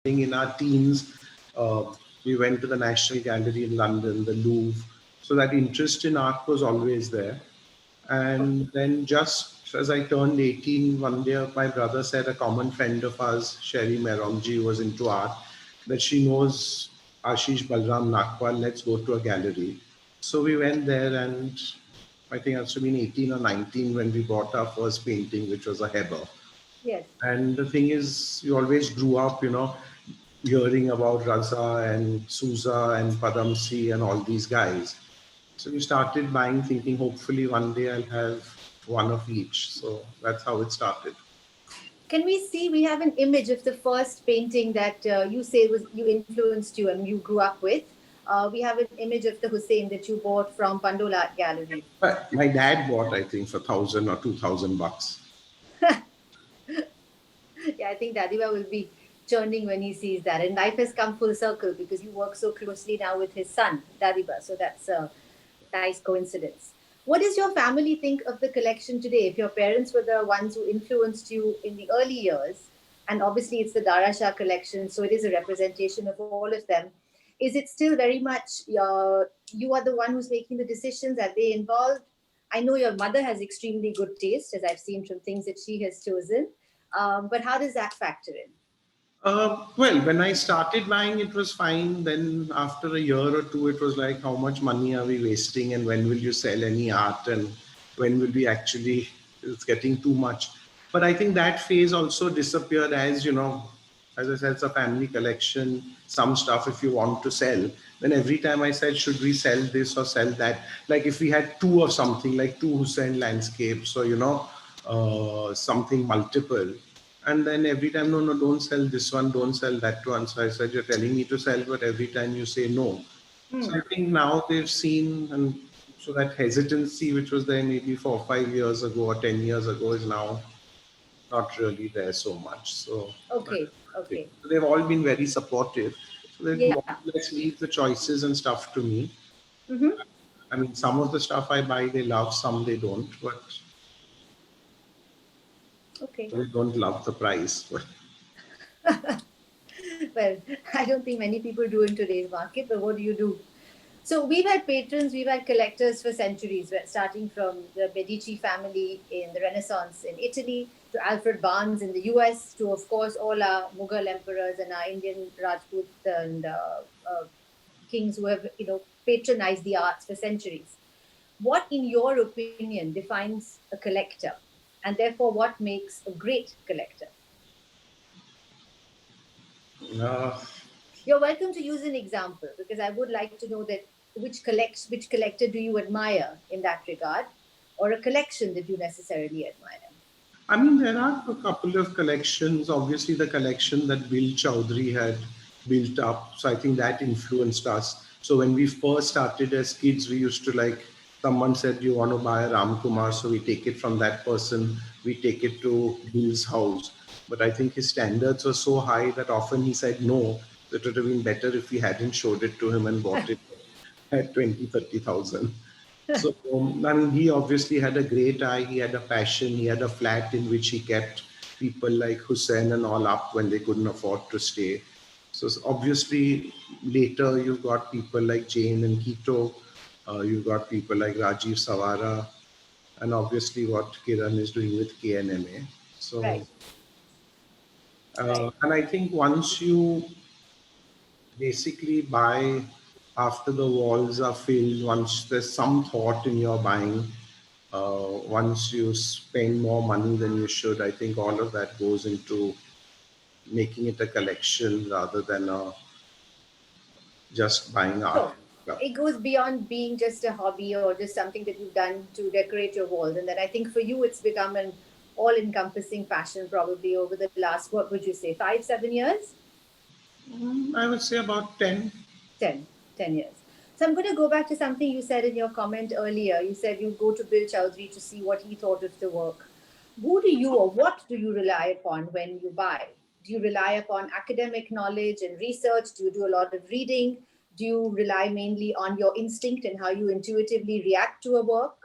think in our teens, we went to the National Gallery in London, the Louvre. So that interest in art was always there. And then just as I turned 18, one day my brother said a common friend of ours, Sherry Meromji, who was into art, that she knows Ashish Balram Nakwal, let's go to a gallery. So we went there, and I think I must have been 18 or 19 when we bought our first painting, which was a Heber. Yes. And the thing is, you always grew up, hearing about Raza and Souza and Padamsi and all these guys. So we started buying, thinking hopefully one day I'll have one of each. So that's how it started. Can we see, we have an image of the first painting that you say was you influenced you and you grew up with. We have an image of the Hussein that you bought from Pandola Art Gallery. But my dad bought, I think, for 1,000 or 2,000 bucks. Yeah, I think Dadiba will be churning when he sees that. And life has come full circle because you work so closely now with his son, Dadiba. So that's a nice coincidence. What does your family think of the collection today? If your parents were the ones who influenced you in the early years, and obviously it's the Darashaw Collection, so it is a representation of all of them. Is it still very much you are the one who's making the decisions? Are they involved? I know your mother has extremely good taste, as I've seen from things that she has chosen. But how does that factor in? Well, when I started buying, it was fine. Then after a year or two, it was like, how much money are we wasting? And when will you sell any art? And when will we actually, it's getting too much. But I think that phase also disappeared as, as I said, it's a family collection, some stuff if you want to sell. Then every time I said, should we sell this or sell that? Like if we had two or something, like two Hussein landscapes or, something multiple. And then every time, no, don't sell this one, don't sell that one. So I said, you're telling me to sell, but every time you say no. So I think now they've seen, and so that hesitancy, which was there maybe 4 or 5 years ago or 10 years ago, is now not really there so much. So Okay, okay. they've all been very supportive. So they Yeah. more or less leave the choices and stuff to me. Mm-hmm. I mean, some of the stuff I buy, they love, some they don't, but Okay. they don't love the price. Well, I don't think many people do in today's market, but what do you do? So we've had patrons, we've had collectors for centuries, starting from the Medici family in the Renaissance in Italy, to Alfred Barnes in the US, to of course all our Mughal emperors and our Indian Rajput and kings who have patronized the arts for centuries. What, in your opinion, defines a collector, and therefore what makes a great collector? Uh, You're welcome to use an example because I would like to know that which collector do you admire in that regard, or a collection that you necessarily admire. I mean, there are a couple of collections. Obviously, the collection that Bill Chowdhury had built up. So I think that influenced us. So when we first started as kids, we used to like, someone said, you want to buy a Ram Kumar? So we take it from that person, we take it to Bill's house. But I think his standards were so high that often he said no, that it would have been better if we hadn't showed it to him and bought it at 20, 30,000. So, I mean, he obviously had a great eye. He had a passion. He had a flat in which he kept people like Hussein and all up when they couldn't afford to stay. So, obviously, later you've got people like Jane and Quito. You've got people like Rajiv Savara. And obviously, what Kiran is doing with KNMA. Right, So, right. and I think once you basically buy after the walls are filled, once there's some thought in your buying, once you spend more money than you should, I think all of that goes into making it a collection rather than just buying art. So it goes beyond being just a hobby or just something that you've done to decorate your walls, and then I think for you it's become an all-encompassing passion probably over the last, what would you say, 5 7 years? I would say about 10. 10, 10 years. So I'm going to go back to something you said in your comment earlier. You said you go to Bill Chowdhury to see what he thought of the work. Who do you or what do you rely upon when you buy? Do you rely upon academic knowledge and research? Do you do a lot of reading? Do you rely mainly on your instinct and how you intuitively react to a work?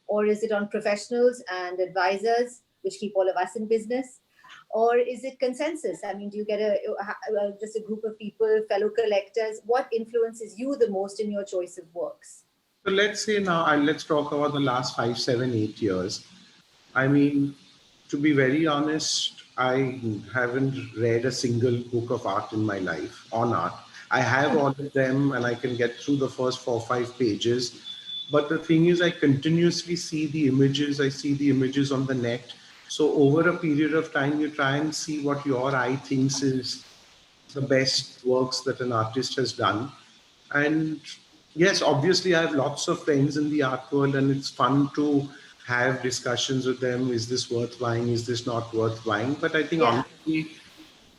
Or is it on professionals and advisors, which keep all of us in business? or is it consensus? I mean, do you get just a group of people, fellow collectors? What influences you the most in your choice of works? So let's say now, and let's talk about the last 5, 7, 8 years. I mean, to be very honest, I haven't read a single book of art in my life on art. I have all of them and I can get through the first 4, 5 pages. But the thing is, I continuously see the images, I see the images on the net. So over a period of time, you try and see what your eye thinks is the best works that an artist has done. And yes, obviously, I have lots of friends in the art world, and it's fun to have discussions with them. Is this worth buying? Is this not worth buying? But I think Yeah. honestly,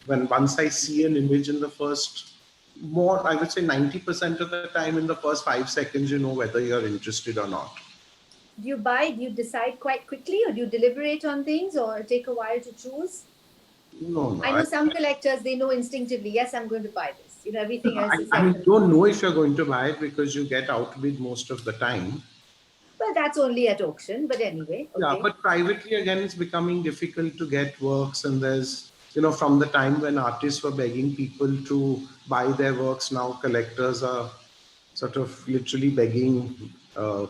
when once I see an image in the first, more, I would say 90% of the time in the first 5 seconds, you know whether you're interested or not. Do you buy? Do you decide quite quickly, or do you deliberate on things, or take a while to choose? No, no. I know some collectors, they know instinctively, yes, I'm going to buy this. Everything else is I mean, second. you don't know if you're going to buy it because you get outbid most of the time. Well, that's only at auction, but anyway, Yeah, okay. but privately again, it's becoming difficult to get works, and there's, from the time when artists were begging people to buy their works, now collectors are sort of literally begging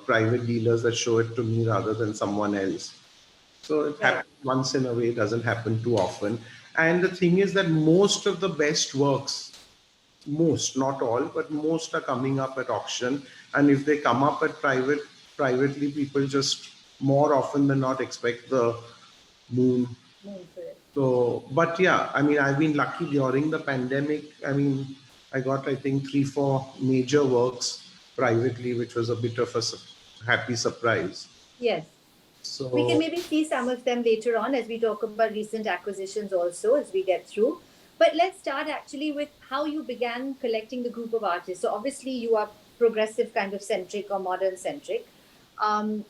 private dealers that show it to me rather than someone else. So it Right. happens once in a way, it doesn't happen too often. And the thing is that most of the best works, most, not all, but most are coming up at auction. And if they come up at privately, people just more often than not expect the moon. Known for it. So, but yeah, I mean, I've been lucky during the pandemic. I mean, I got, I think, 3, 4 major works privately, which was a bit of a happy surprise. Yes. We can So, maybe see some of them later on as we talk about recent acquisitions also as we get through. But let's start actually with how you began collecting the group of artists. So obviously you are progressive kind of centric or modern centric.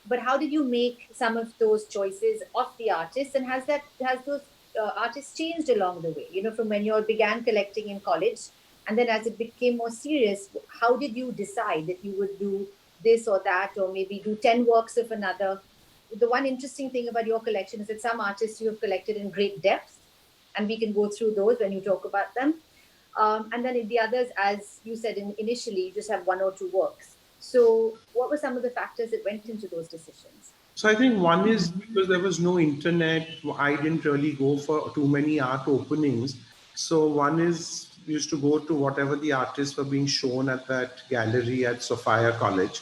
But how did you make some of those choices of the artists, and has those artists changed along the way? From when you began collecting in college, and then as it became more serious, how did you decide that you would do this or that, or maybe do 10 works of another? The one interesting thing about your collection is that some artists you have collected in great depth, and we can go through those when you talk about them. And then in the others, as you said initially, you just have 1 or 2 works. So, what were some of the factors that went into those decisions? so I think one is because there was no internet, I didn't really go for too many art openings. So one is used to go to whatever the artists were being shown at that gallery at Sophia College.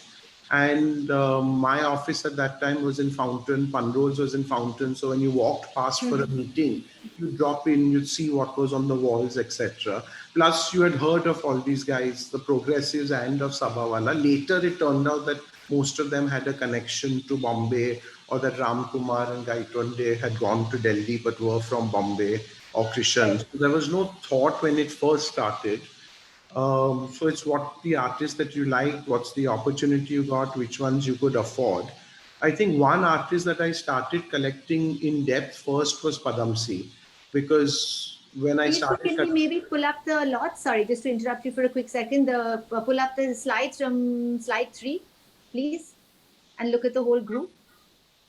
And my office at that time was in Fountain, Panrose was in Fountain. So when you walked past for a meeting, you drop in, you'd see what was on the walls, etc. Plus, you had heard of all these guys, the progressives and of Sabawala. Later, it turned out that most of them had a connection to Bombay, or that Ram Kumar and Gaitonde had gone to Delhi but were from Bombay, or Krishan. Right. So there was no thought when it first started. So it's what the artist that you liked, what's the opportunity you got, which ones you could afford. I think one artist that I started collecting in depth first was Padamsi, because when I Yusuf, started, can we maybe pull up the lot? Sorry, just to interrupt you for a quick second. Pull up the slides from slide 3, please, and look at the whole group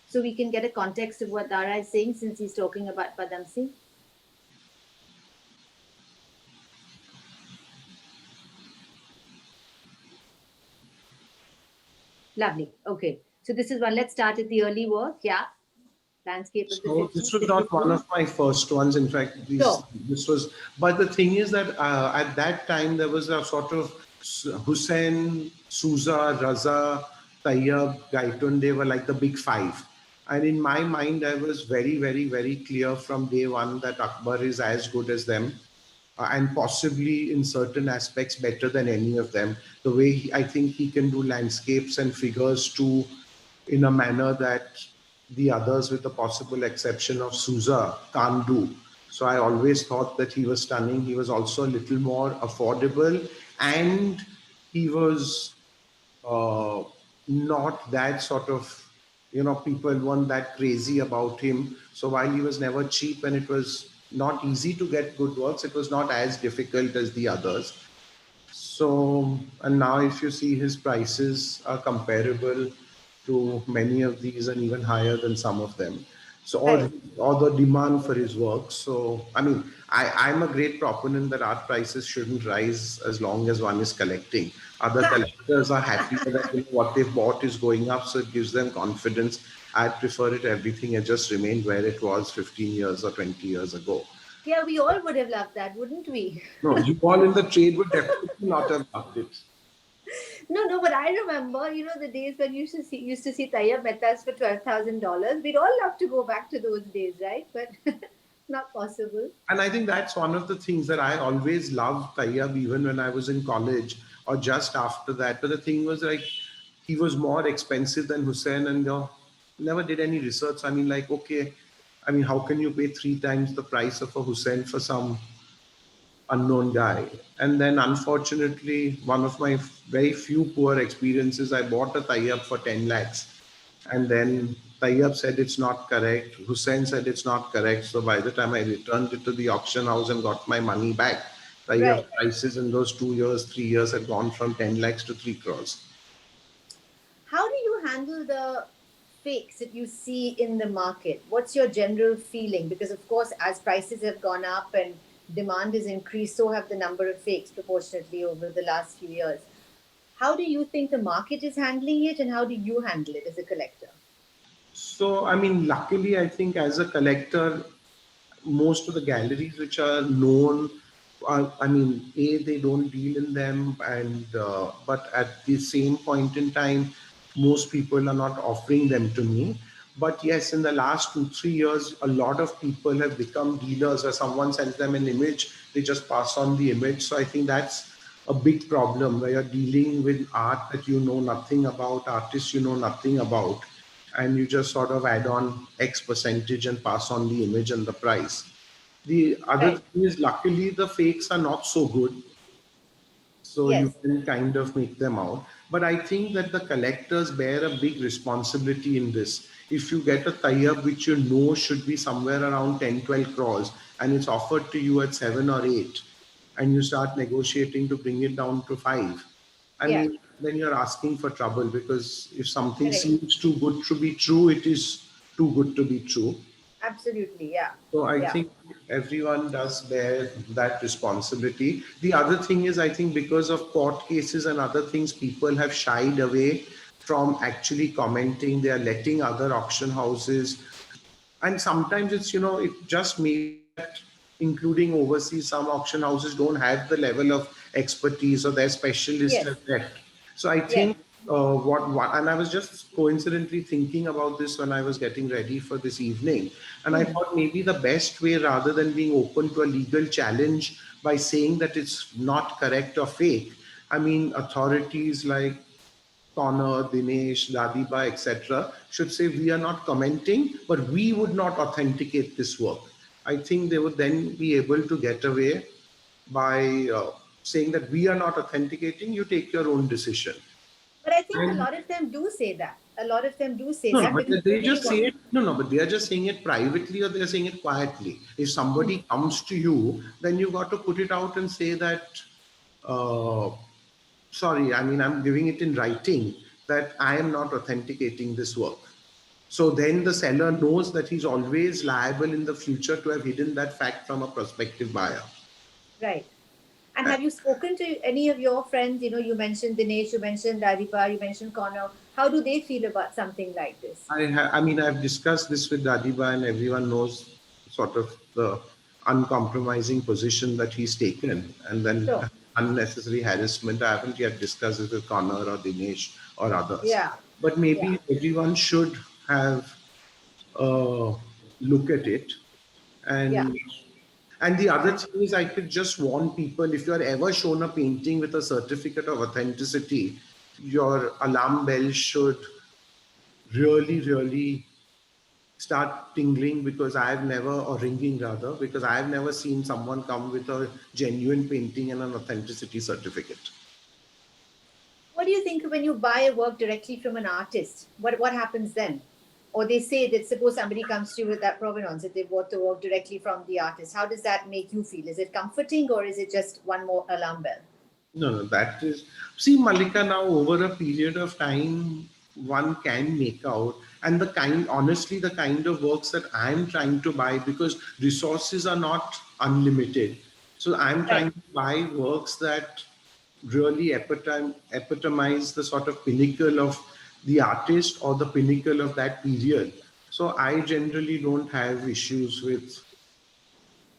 so we can get a context of what Dara is saying since he's talking about Padamsi. Lovely. Okay. So this is one. Let's start at the early work. Yeah. Landscape of the so this 50s. was not one of my first ones. In fact, Sure. this was. But the thing is that at that time there was a sort of Hussain, Souza, Raza, Tayyab, Gaitun. They were like the big five. And in my mind, I was very, very, very clear from day one that Akbar is as good as them, and possibly in certain aspects better than any of them. The way I think he can do landscapes and figures too, in a manner that the others, with the possible exception of Souza, can't do. So I always thought that he was stunning. He was also a little more affordable, and he was uh, not that sort of, people weren't that crazy about him. So while he was never cheap and it was not easy to get good works, it was not as difficult as the others. So, and now if you see, his prices are comparable to many of these and even higher than some of them. So, Right. or the demand for his work. So, I mean, I'm a great proponent that art prices shouldn't rise as long as one is collecting. Other collectors are happy that what they've bought is going up, so it gives them confidence. I prefer it everything had just remained where it was 15 years or 20 years ago. Yeah, we all would have loved that, wouldn't we? No, you all in the trade would definitely not have loved it. No, no, but I remember, the days when you used to see Tayyab Mehtas for $12,000. We'd all love to go back to those days, right? But not possible. And I think that's one of the things that I always loved Tayyab, even when I was in college or just after that. But the thing was like, he was more expensive than Hussein and never did any research. I mean, like, okay, I mean, how can you pay 3 times the price of a Hussein for some unknown guy? And then unfortunately, one of my very few poor experiences, I bought a Tayyab for 10 lakhs. And then Tayyab said it's not correct. Hussein said it's not correct. So by the time I returned it to the auction house and got my money back, Tayyab's Right. prices in those 2 years, 3 years had gone from 10 lakhs to 3 crores. How do you handle the fakes that you see in the market? What's your general feeling? Because, of course, as prices have gone up and demand has increased, so have the number of fakes proportionately over the last few years. How do you think the market is handling it, and how do you handle it as a collector? So, I mean, luckily, I think as a collector, most of the galleries which are known are, I mean, they don't deal in them, and but at the same point in time, most people are not offering them to me. But yes, in the last 2 3 years, a lot of people have become dealers, or someone sends them an image, they just pass on the image. So I think that's a big problem where you're dealing with art that you know nothing about, artists you know nothing about, and you just sort of add on X percentage and pass on the image and the price. The other Right. thing is, luckily, the fakes are not so good, so you Yes. can kind of make them out. But I think that the collectors bear a big responsibility in this. If you get a tie-up which you know should be somewhere around 10, 12 crores, and it's offered to you at 7 or 8, and you start negotiating to bring it down to 5, I Yeah. mean, then you're asking for trouble, because if something Correct. seems too good to be true, it is too good to be true. Absolutely. Yeah. So I Yeah. think everyone does bear that responsibility. The other thing is, I think because of court cases and other things, people have shied away from actually commenting. They are letting other auction houses, and sometimes it's, it just may be that, including overseas, some auction houses don't have the level of expertise, or their specialists Yes. have left. So I Yes. think what, and I was just coincidentally thinking about this when I was getting ready for this evening, and I Hmm. thought maybe the best way, rather than being open to a legal challenge by saying that it's not correct or fake, I mean, authorities like Connor, Dinesh, Dadiba, etc., should say we are not commenting, but we would not authenticate this work. I think they would then be able to get away by saying that we are not authenticating, you take your own decision. But I think a And lot of them do say that. A lot of them do say no, no, that but because they they just say want. it. No, no, but they are just saying it privately, or they're saying it quietly. If somebody comes to you, then you got to put it out and say that, uh, sorry, I mean, I'm giving it in writing that I am not authenticating this work. So then the seller knows that he's always liable in the future to have hidden that fact from a prospective buyer. Right. And have you spoken to any of your friends? You mentioned Dinesh, you mentioned Radipa, you mentioned Connor. How do they feel about something like this? I mean, I've discussed this with Dadiba, and everyone knows sort of the uncompromising position that he's taken, and then Sure. unnecessary harassment. I haven't yet discussed it with Connor or Dinesh or others. Yeah. But Yeah. maybe everyone should have a look at it. Yeah. And the other thing is, I could just warn people, if you are ever shown a painting with a certificate of authenticity, your alarm bell should really, really start tingling, because I've never, or ringing rather, because I've never seen someone come with a genuine painting and an authenticity certificate. What do you think when you buy a work directly from an artist? What happens then? Or they say that suppose somebody comes to you with that provenance, that they bought the work directly from the artist. How does that make you feel? Is it comforting or is it just one more alarm bell? No, no, see, Mallika, now over a period of time, one can make out And honestly, the kind of works that I'm trying to buy, because resources are not unlimited. So I'm Right. trying to buy works that really epitomize the sort of pinnacle of the artist or the pinnacle of that period. So I generally don't have issues with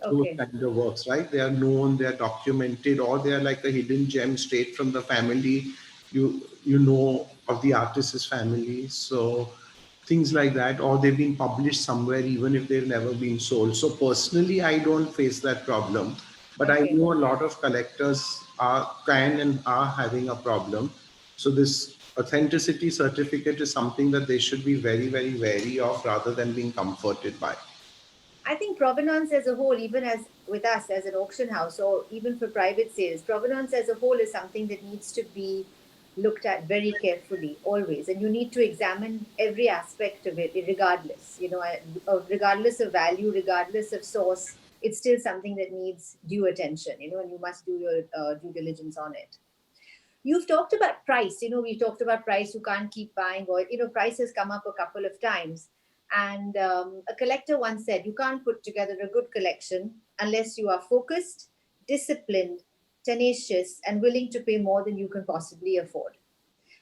those Okay. kind of works, right? They are known, they are documented, or they are like a hidden gem straight from the family. You know of the artist's family, so things like that, or they've been published somewhere, even if they've never been sold. So personally, I don't face that problem, but I Okay. know a lot of collectors can and are having a problem. So this authenticity certificate is something that they should be very, very wary of rather than being comforted by. I think provenance as a whole, even as with us as an auction house or even for private sales, provenance as a whole is something that needs to be looked at very carefully always. And you need to examine every aspect of it, regardless, regardless of value, regardless of source, it's still something that needs due attention, and you must do your due diligence on it. You've talked about price. We talked about price. You can't keep buying, or price has come up a couple of times. And a collector once said, you can't put together a good collection unless you are focused, disciplined, tenacious, and willing to pay more than you can possibly afford.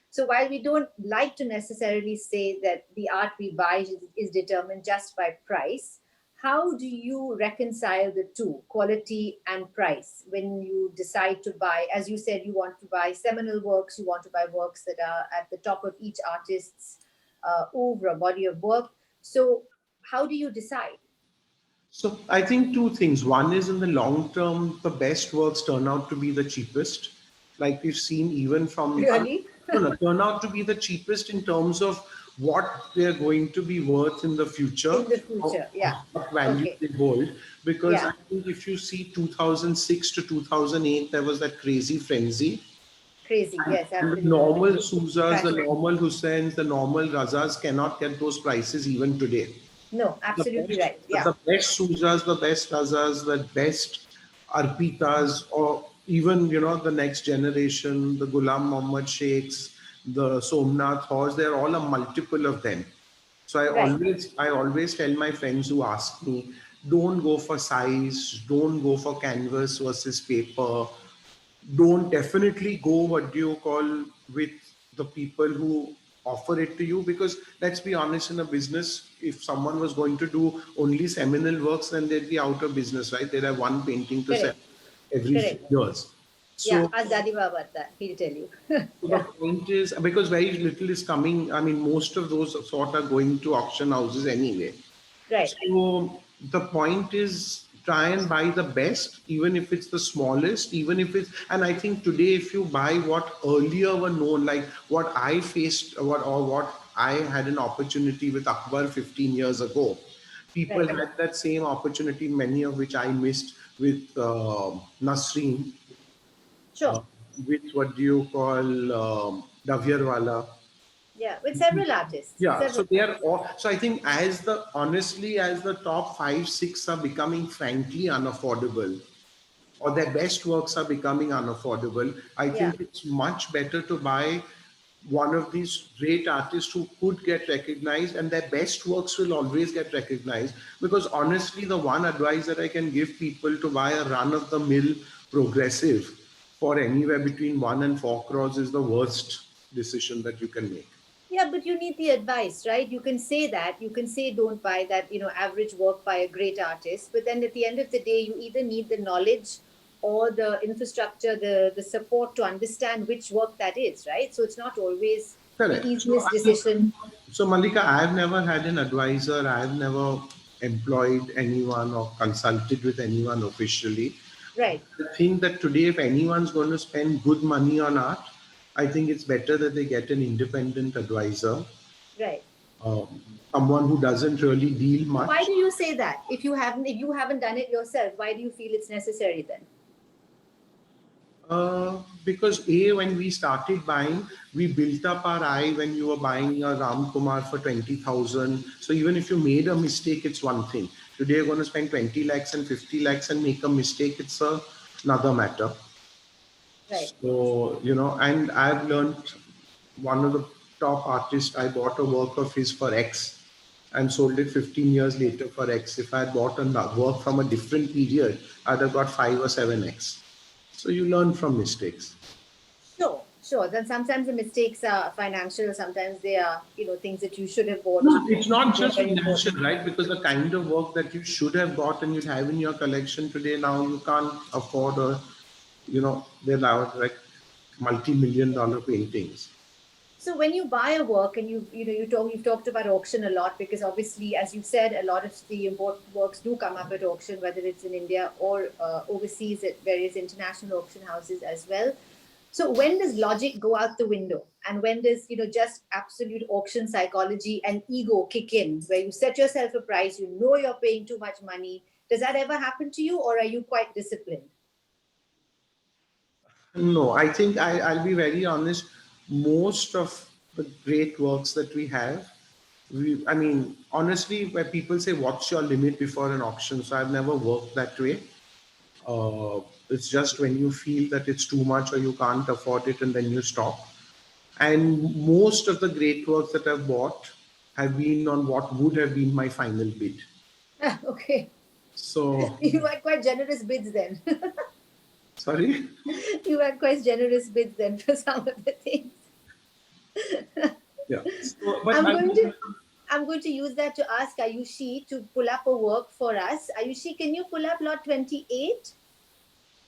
So while we don't like to necessarily say that the art we buy is determined just by price, how do you reconcile the two, quality and price, when you decide to buy? As you said, you want to buy seminal works, you want to buy works that are at the top of each artist's oeuvre, body of work. So how do you decide? So I think two things. One is, in the long term, the best works turn out to be the cheapest. Like we've seen even from, Really? no, no, turn out to be the cheapest in terms of what they're going to be worth in the future, In the or future, yeah. what value Okay. they hold. Because Yeah. I think if you see 2006 to 2008, there was that crazy frenzy. Crazy. Yes, And the absolutely. normal Souzas, the Fashion. normal Husseins, the normal Razas cannot get those prices even today. No, The absolutely best, right. Yeah. the best Suzas, the best Razas, the best Arpitas, or even the next generation, the Ghulam Muhammad Sheikhs, the Somnath Horse, they're all a multiple of them. So Right. I always tell my friends who ask me, don't go for size, don't go for canvas versus paper, don't definitely go, what do you call, with the people who offer it to you, because let's be honest, in a business, if someone was going to do only seminal works, then they'd be out of business, right? They'd have one painting to sell Correct. every few Correct. years. Yeah, So ask Dadiba about that. He'll tell you. the Yeah. point is, because very little is coming, I mean, most of those sort are going to auction houses anyway. Right. So the point is, try and buy the best, even if it's the smallest, even if it's, and I think today, if you buy what earlier were known, like what I faced, what I had an opportunity with Akbar 15 years ago, people Right. had that same opportunity, many of which I missed with Nasreen, Sure. uh, with what do you call, Davyarwala. Yeah. With several artists. Yeah, so Several they are artists. all. So I think, as the honestly, as the top five, six are becoming frankly unaffordable, or their best works are becoming unaffordable, I Yeah. think it's much better to buy one of these great artists who could get recognized, and their best works will always get recognized. Because honestly, the one advice that I can give people, to buy a run of the mill progressive for anywhere between 1 and 4 crores is the worst decision that you can make. Yeah, but you need the advice, right? You can say that. You can say don't buy that, average work by a great artist. But then at the end of the day, you either need the knowledge or the infrastructure, the support to understand which work that is, right? So it's not always the Correct. easiest decision. So Malika, I've never had an advisor. I've never employed anyone or consulted with anyone officially. Right. I think that today, if anyone's going to spend good money on art, I think it's better that they get an independent advisor, Right. someone who doesn't really deal So why much. do you say that? If you haven't done it yourself, why do you feel it's necessary then? Because when we started buying, we built up our eye when you were buying a Ram Kumar for 20,000. So even if you made a mistake, it's one thing. Today you're going to spend 20 lakhs and 50 lakhs and make a mistake. It's another matter. Right. So, and I've learned one of the top artist, I bought a work of his for X and sold it 15 years later for X. If I had bought a work from a different period, I'd have got 5 or 7X. So you learn from mistakes. Sure, sure. Then sometimes the mistakes are financial, sometimes they are, things that you should have bought No, it's not just when you bought. financial, right? Because the kind of work that you should have got and you'd have in your collection today, now you can't afford, or, they're now like multi-million dollar paintings. So when you buy a work and you've talked about auction a lot, because obviously, as you said, a lot of the important works do come up at auction, whether it's in India or overseas at various international auction houses as well. So when does logic go out the window, and when does just absolute auction psychology and ego kick in, where you set yourself a price, you're paying too much money? Does that ever happen to you, or are you quite disciplined? No, I think I'll be very honest. Most of the great works that we have, I mean, honestly, where people say, what's your limit before an auction? So I've never worked that way. It's just when you feel that it's too much or you can't afford it, and then you stop. And most of the great works that I've bought have been on what would have been my final bid. Okay. So, You had quite generous bids then. sorry? You had quite generous bids then for some of the things. Yeah. So, but I'm I going to I'm going to use that to ask Ayushi to pull up a work for us. Ayushi, can you pull up lot 28?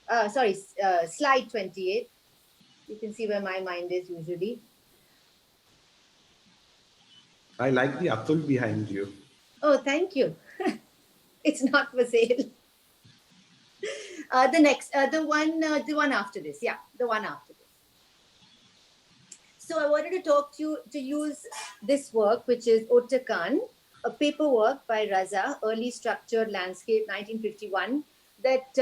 Slide 28. You can see where my mind is usually. I like the Atul behind you. Oh, thank you. It's not for sale. The one after this. Yeah, the one after this. So I wanted to talk to you to use this work, which is Ottakan, a paperwork by Raza, Early Structured Landscape, 1951, that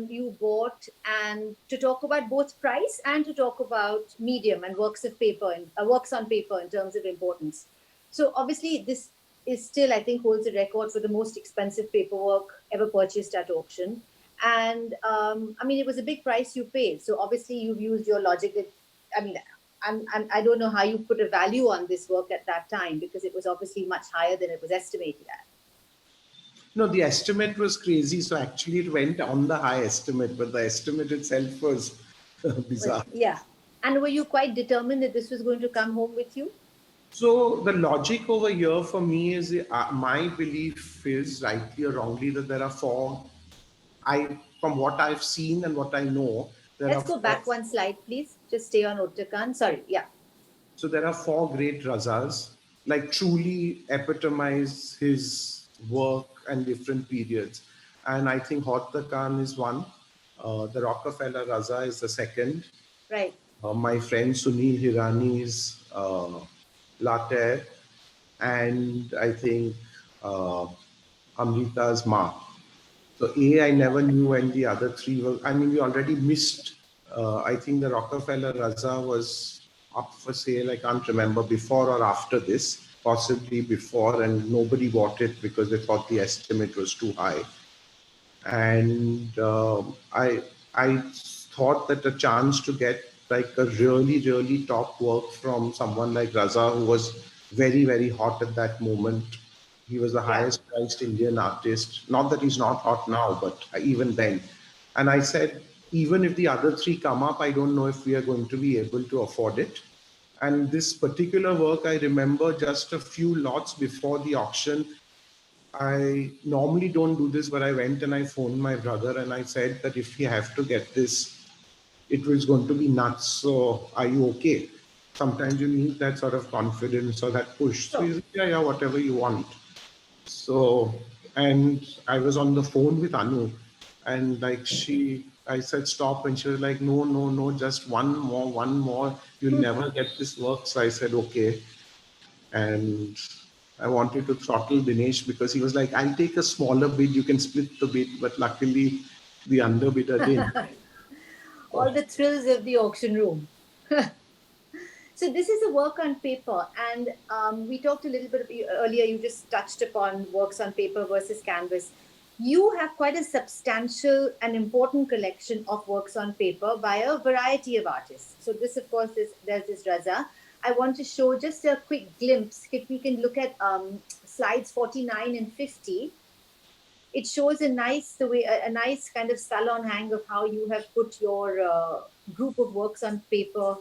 you bought, and to talk about both price and to talk about medium and works of paper and works on paper in terms of importance. So obviously this is still, I think, holds a record for the most expensive paperwork ever purchased at auction. And I mean, it was a big price you paid. So obviously you've used your logic that, I mean, I don't know how you put a value on this work at that time, because it was obviously much higher than it was estimated at. No, the estimate was crazy. So actually, it went on the high estimate, but the estimate itself was bizarre. Yeah. And were you quite determined that this was going to come home with you? So the logic over here for me is, my belief is, rightly or wrongly, that there are four. From what I've seen and what I know, there are Let's go four. back one slide, please. Just stay on Uttarakhand. Sorry. Yeah. So there are four great razas, like truly epitomize his work and different periods. And I think Hauta Khan is one. The Rockefeller Raza is the second. Right. My friend Sunil Hirani's Latte, and I think Amrita's Ma. So I never knew, and the other three were. I mean, we already missed. I think the Rockefeller Raza was up for sale. I can't remember before or after this. Possibly before, and nobody bought it because they thought the estimate was too high. And I thought that a chance to get like a really top work from someone like Raza, who was very hot at that moment. He was the Yeah. highest priced Indian artist. Not that he's not hot now, but even then. And I said, even if the other three come up, I don't know if we are going to be able to afford it. And this particular work, I remember just a few lots before the auction, I normally don't do this, but I went and I phoned my brother and I said that if you have to get this, it was going to be nuts. So are you okay? Sometimes you need that sort of confidence or that push. So Sure. he's like, yeah, whatever you want. So, and I was on the phone with Anu, and like I said, stop. And she was like, no, just one more. You'll never get this work. So I said, okay. And I wanted to throttle Dinesh because he was like, I'll take a smaller bid, you can split the bid. But luckily, the underbidder didn't. All the thrills of the auction room. So this is a work on paper, and we talked a little bit earlier. You just touched upon works on paper versus canvas. You have quite a substantial and important collection of works on paper by a variety of artists. So this, of course, there's this Raza, I want to show just a quick glimpse. If we can look at slides 49 and 50, it shows a nice a nice kind of salon hang of how you have put your group of works on paper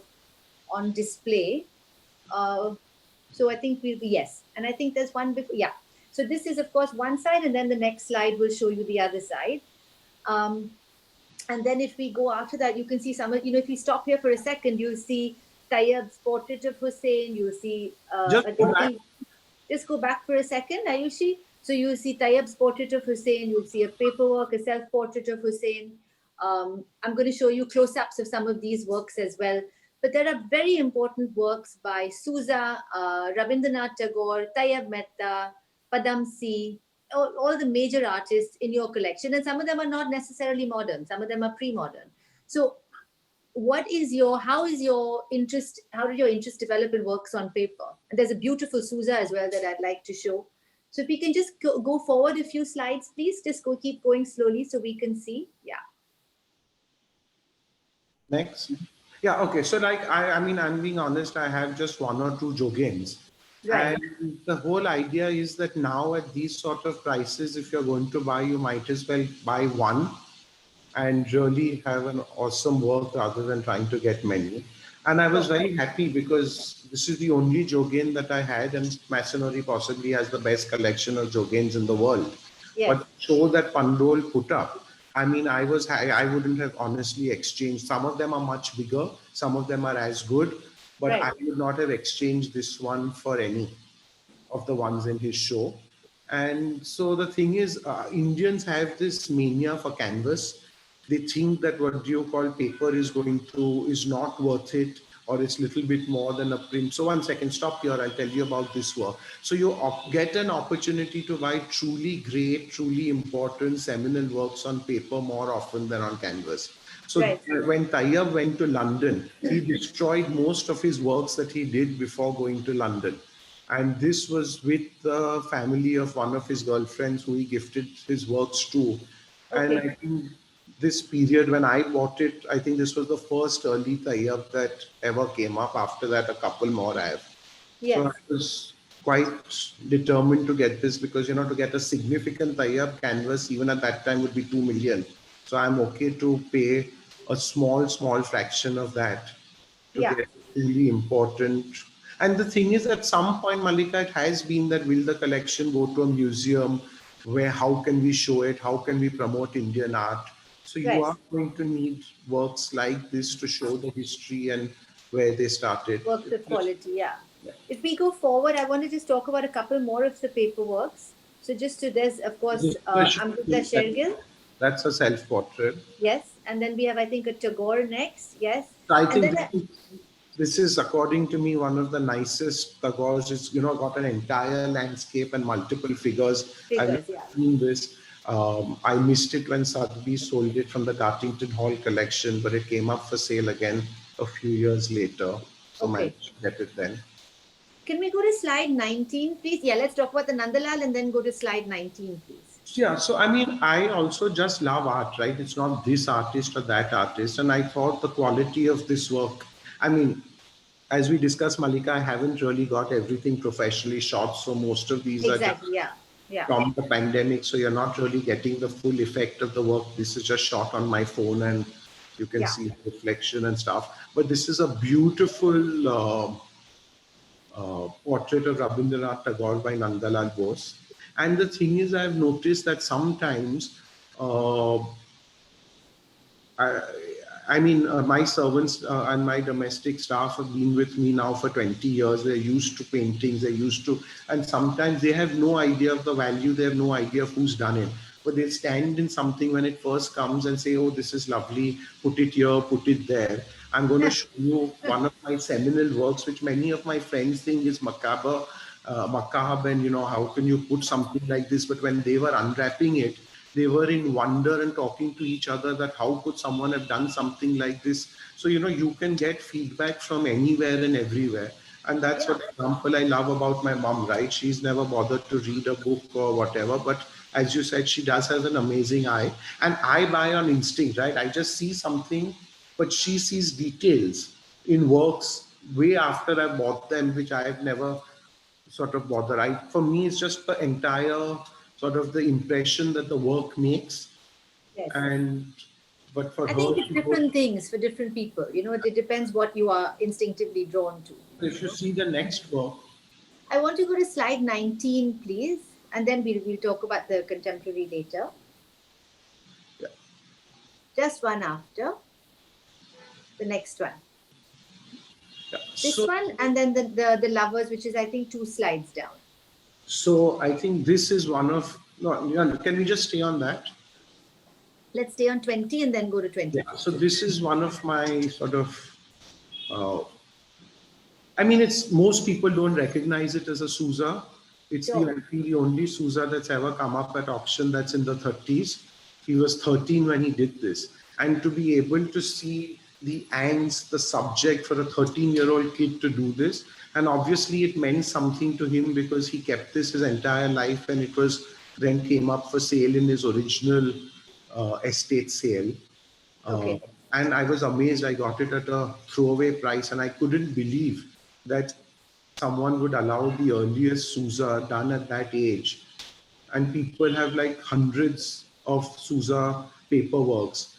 on display. So I think we'll be, yes, and I think there's one before, yeah. So this is of course one side, and then the next slide will show you the other side. Um, and then if we go after that, you can see some of, if you stop here for a second, you'll see Tayyab's portrait of Hussein. You'll see Just a go back. dirty. Just go back for a second, Ayushi. So you'll see Tayyab's portrait of Hussein. You'll see a paperwork, a self-portrait of Hussein. I'm going to show you close-ups of some of these works as well. But there are very important works by Sousa, Rabindranath Tagore, Tayyab Mehta, Padamsee, all the major artists in your collection. And some of them are not necessarily modern. Some of them are pre-modern. So how did your interest develop in works on paper? And there's a beautiful Sousa as well that I'd like to show. So if we can just go forward a few slides, please, just keep going slowly so we can see. Yeah. Next. Yeah, okay. So like, I mean, I'm being honest, I have just one or two Jogains. Right. And the whole idea is that now at these sort of prices, if you're going to buy, you might as well buy one and really have an awesome work rather than trying to get many. And I was very happy because this is the only Jogain that I had, and Masonry possibly has the best collection of Jogains in the world. Yes. But the show that Pandol put up, I mean, I wouldn't have honestly exchanged. Some of them are much bigger, some of them are as good, but Right. I would not have exchanged this one for any of the ones in his show. And so the thing is, Indians have this mania for canvas. They think that what you call paper is not worth it, or it's a little bit more than a print. So one second, stop here. I'll tell you about this work. So you get an opportunity to buy truly great, truly important seminal works on paper more often than on canvas. So Right. when Tayyab went to London, he destroyed most of his works that he did before going to London. And this was with the family of one of his girlfriends who he gifted his works to. And Okay. I think this period when I bought it, I think this was the first early Tayyab that ever came up. After that, a couple more I have. So I Yes. was quite determined to get this because, to get a significant Tayyab canvas, even at that time, would be 2 million. So I'm okay to pay a small fraction of that to Yeah. get really important. And the thing is, at some point, Mallika, it has been that will the collection go to a museum where how can we show it? How can we promote Indian art? So you Right. are going to need works like this to show the history and where they started. Works of quality. Yeah. If we go forward, I want to just talk about a couple more of the paperworks. So there's of course Amrita Shergill. That's a self-portrait. Yes, and then we have, I think, a Tagore next. Yes, I and think then this is, according to me, one of the nicest Tagores. It's got an entire landscape and multiple figures. I've never figures. Yeah. seen this. I missed it when Sadhvi sold it from the Dartington Hall collection, but it came up for sale again a few years later. So Okay. managed to get it then. Can we go to slide 19, please? Yeah, let's talk about the Nandalal and then go to slide 19, please. Yeah, so I mean, I also just love art, right? It's not this artist or that artist. And I thought the quality of this work, I mean, as we discussed, Mallika, I haven't really got everything professionally shot. So most of these are just Exactly. Yeah. Yeah. from the pandemic. So you're not really getting the full effect of the work. This is just shot on my phone and you can see the reflection and stuff. But this is a beautiful portrait of Rabindranath Tagore by Nandalal Bose. And the thing is, I've noticed that sometimes, I mean, my servants and my domestic staff have been with me now for 20 years. They're used to paintings, and sometimes they have no idea of the value, they have no idea of who's done it. But they stand in something when it first comes and say, oh, this is lovely, put it here, put it there. I'm going to show you one of my seminal works, which many of my friends think is macabre, and how can you put something like this? But when they were unwrapping it, they were in wonder and talking to each other that how could someone have done something like this? So, you can get feedback from anywhere and everywhere. And that's what example I love about my mom, right? She's never bothered to read a book or whatever, but as you said, she does have an amazing eye. And I buy on instinct, right? I just see something, but she sees details in works way after I bought them, which I have never sort of bothered. For me, it's just the entire sort of the impression that the work makes. Yes. And but for I her, think it's different things for different people. It depends what you are instinctively drawn to. if you see the next work, I want to go to slide 19, please, and then we'll talk about the contemporary later. yeah. Just one after the next one. Yeah. This one, and then the lovers, which is I think 2 slides down. So I think this is one of no. Yeah, can we just stay on that? Let's stay on 20 and then go to 20. Yeah. So this is one of my sort of. I mean, it's most people don't recognize it as a Sousa. It's Sure. I feel the only Sousa that's ever come up at auction that's in the 30s. He was 13 when he did this. And to be able to see the ants, the subject for a 13-year-old kid to do this, and obviously it meant something to him because he kept this his entire life, and it was then came up for sale in his original estate sale. Okay. And I was amazed. I got it at a throwaway price, and I couldn't believe that someone would allow the earliest Sousa done at that age. And people have like hundreds of Sousa paperworks,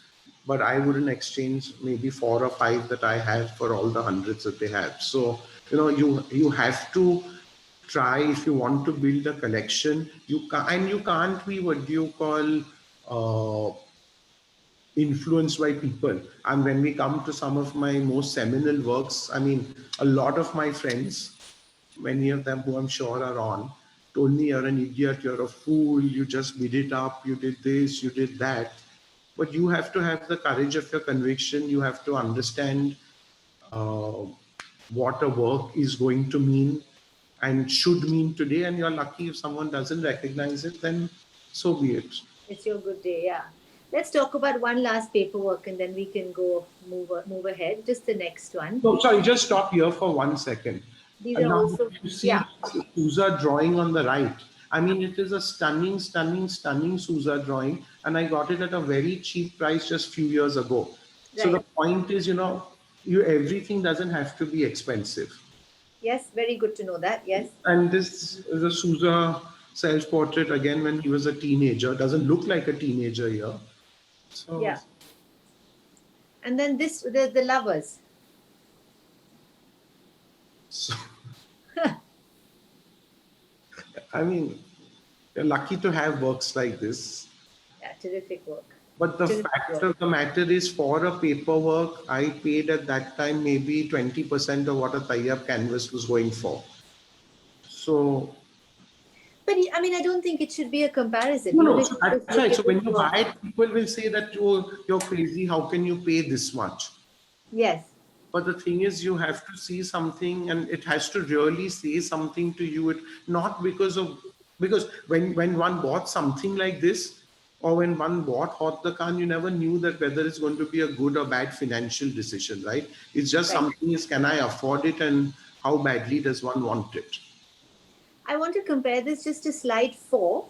but I wouldn't exchange maybe 4 or 5 that I have for all the hundreds that they have. So you have to try if you want to build a collection. You can't be what do you call influenced by people. And when we come to some of my most seminal works, I mean, a lot of my friends, many of them who I'm sure are on, told me you're an idiot, you're a fool, you just beat it up, you did this, you did that. But you have to have the courage of your conviction. You have to understand uh, what a work is going to mean and should mean today. And you're lucky if someone doesn't recognize it, then so be it. It's your good day, yeah. Let's talk about one last paperwork and then we can go move ahead. Just the next one. No, sorry, just stop here for 1 second. These And are now also, you see yeah. Sousa drawing on the right. I mean, it is a stunning, stunning, stunning Sousa drawing, and I got it at a very cheap price just few years ago. So the Right. point is, everything doesn't have to be expensive. Yes, very good to know that. Yes. And this is a Sousa self-portrait again when he was a teenager. Doesn't look like a teenager here. So, Yeah. And then the lovers. so I mean, you're lucky to have works like this. Yeah, terrific work. But the Terrific fact work. of the matter is, for a paperwork, I paid at that time maybe 20% of what a tie-up canvas was going for. So, But I mean, I don't think it should be a comparison. no, Even no. if So you just that's look right. at So when this you work- buy it, people will say that you're crazy. How can you pay this much? Yes. But the thing is, you have to see something, and it has to really say something to you. It not because when one bought something like this, or when one bought Hot the Khan, you never knew that whether it's going to be a good or bad financial decision, right? It's just Right. something is, can I afford it, and how badly does one want it? I want to compare this just to slide 4,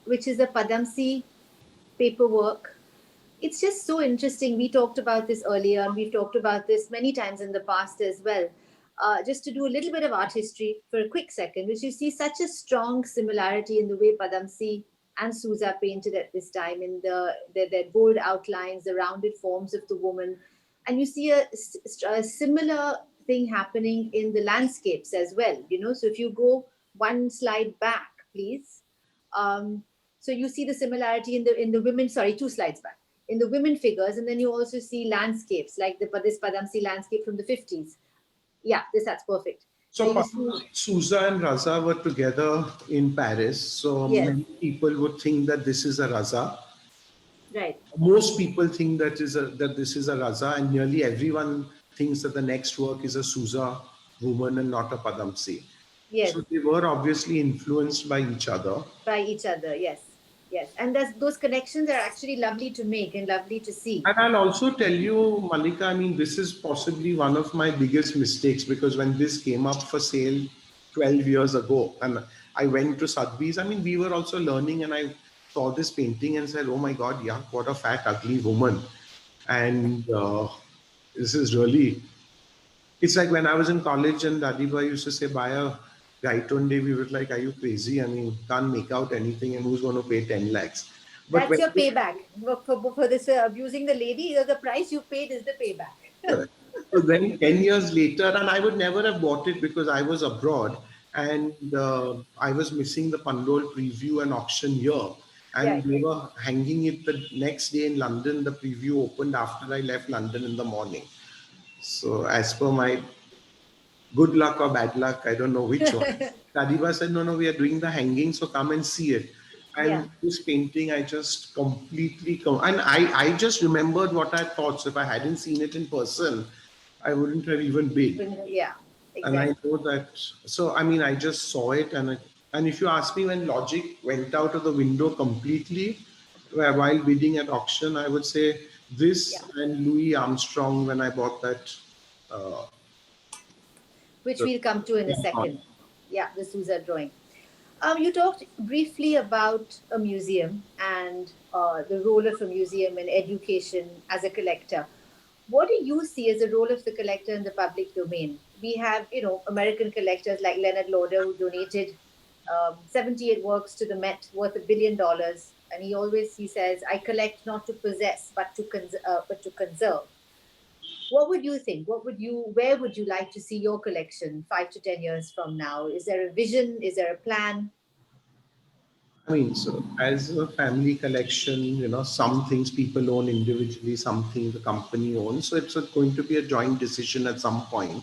which is a Padamsi paperwork. It's just so interesting. We talked about this earlier, and we've talked about this many times in the past as well. Just to do a little bit of art history for a quick second, which you see such a strong similarity in the way Padamsi and Sousa painted at this time, in their bold outlines, the rounded forms of the woman. And you see a similar thing happening in the landscapes as well. So if you go one slide back, please. So you see the similarity in the women. Sorry, 2 slides back, in the women figures, and then you also see landscapes like this Padamsi landscape from the 50s. Yeah, that's perfect. So you see, Sousa and Raza were together in Paris. So yes, many people would think that this is a Raza. right, Most people think that this is a Raza, and nearly everyone thinks that the next work is a Sousa woman and not a Padamsi. yes, So they were obviously influenced by each other. by each other, yes, yes, and those connections are actually lovely to make and lovely to see. And I'll also tell you, Mallika, I mean, this is possibly one of my biggest mistakes, because when this came up for sale 12 years ago, and I went to Sadhvi's, I mean, we were also learning, and I saw this painting and said, oh my God, yeah, what a fat, ugly woman. And this is really It's like when I was in college and Dadiba used to say, buy a Gaiton day, we were like, are you crazy? I mean, can't make out anything and who's going to pay 10 lakhs? But That's when your payback for this abusing the lady. The price you paid is the payback. so then 10 years later, and I would never have bought it because I was abroad and I was missing the Pandol preview and auction year. And Right. they were hanging it the next day in London. The preview opened after I left London in the morning. So, as per my good luck or bad luck, I don't know which one. Kadiba said, no, no, we are doing the hanging, so come and see it. Yeah. And this painting, I just completely, and I just remembered what I thought. So if I hadn't seen it in person, I wouldn't have even bid. Yeah. And I Exactly. know that, so I mean, I just saw it. And if you ask me when logic went out of the window completely, while bidding at auction, I would say Yeah. this and Louis Armstrong when I bought that. Uh, Which the, we'll come to in a second. Yeah, the Sousa drawing. You talked briefly about a museum and the role of a museum in education as a collector. What do you see as the role of the collector in the public domain? We have, American collectors like Leonard Lauder who donated 78 works to the Met worth $1 billion, and he says, "I collect not to possess, but to conserve." What would you think? Where would you like to see your collection 5 to 10 years from now? Is there a vision? Is there a plan? I mean, so as a family collection, some things people own individually, some things the company owns. So it's going to be a joint decision at some point.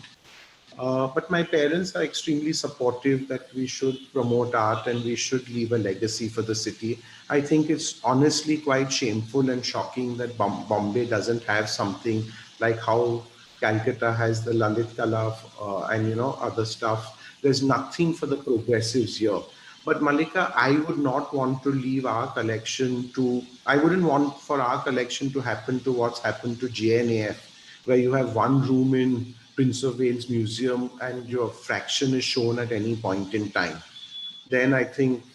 But my parents are extremely supportive that we should promote art and we should leave a legacy for the city. I think it's honestly quite shameful and shocking that Bombay doesn't have something like how Calcutta has the Lalit Kala and other stuff. There's nothing for the progressives here. But Malika, I would not want to leave our collection to. I wouldn't want for our collection to happen to what's happened to JNAF, where you have one room in Prince of Wales Museum and your fraction is shown at any point in time. Then I think So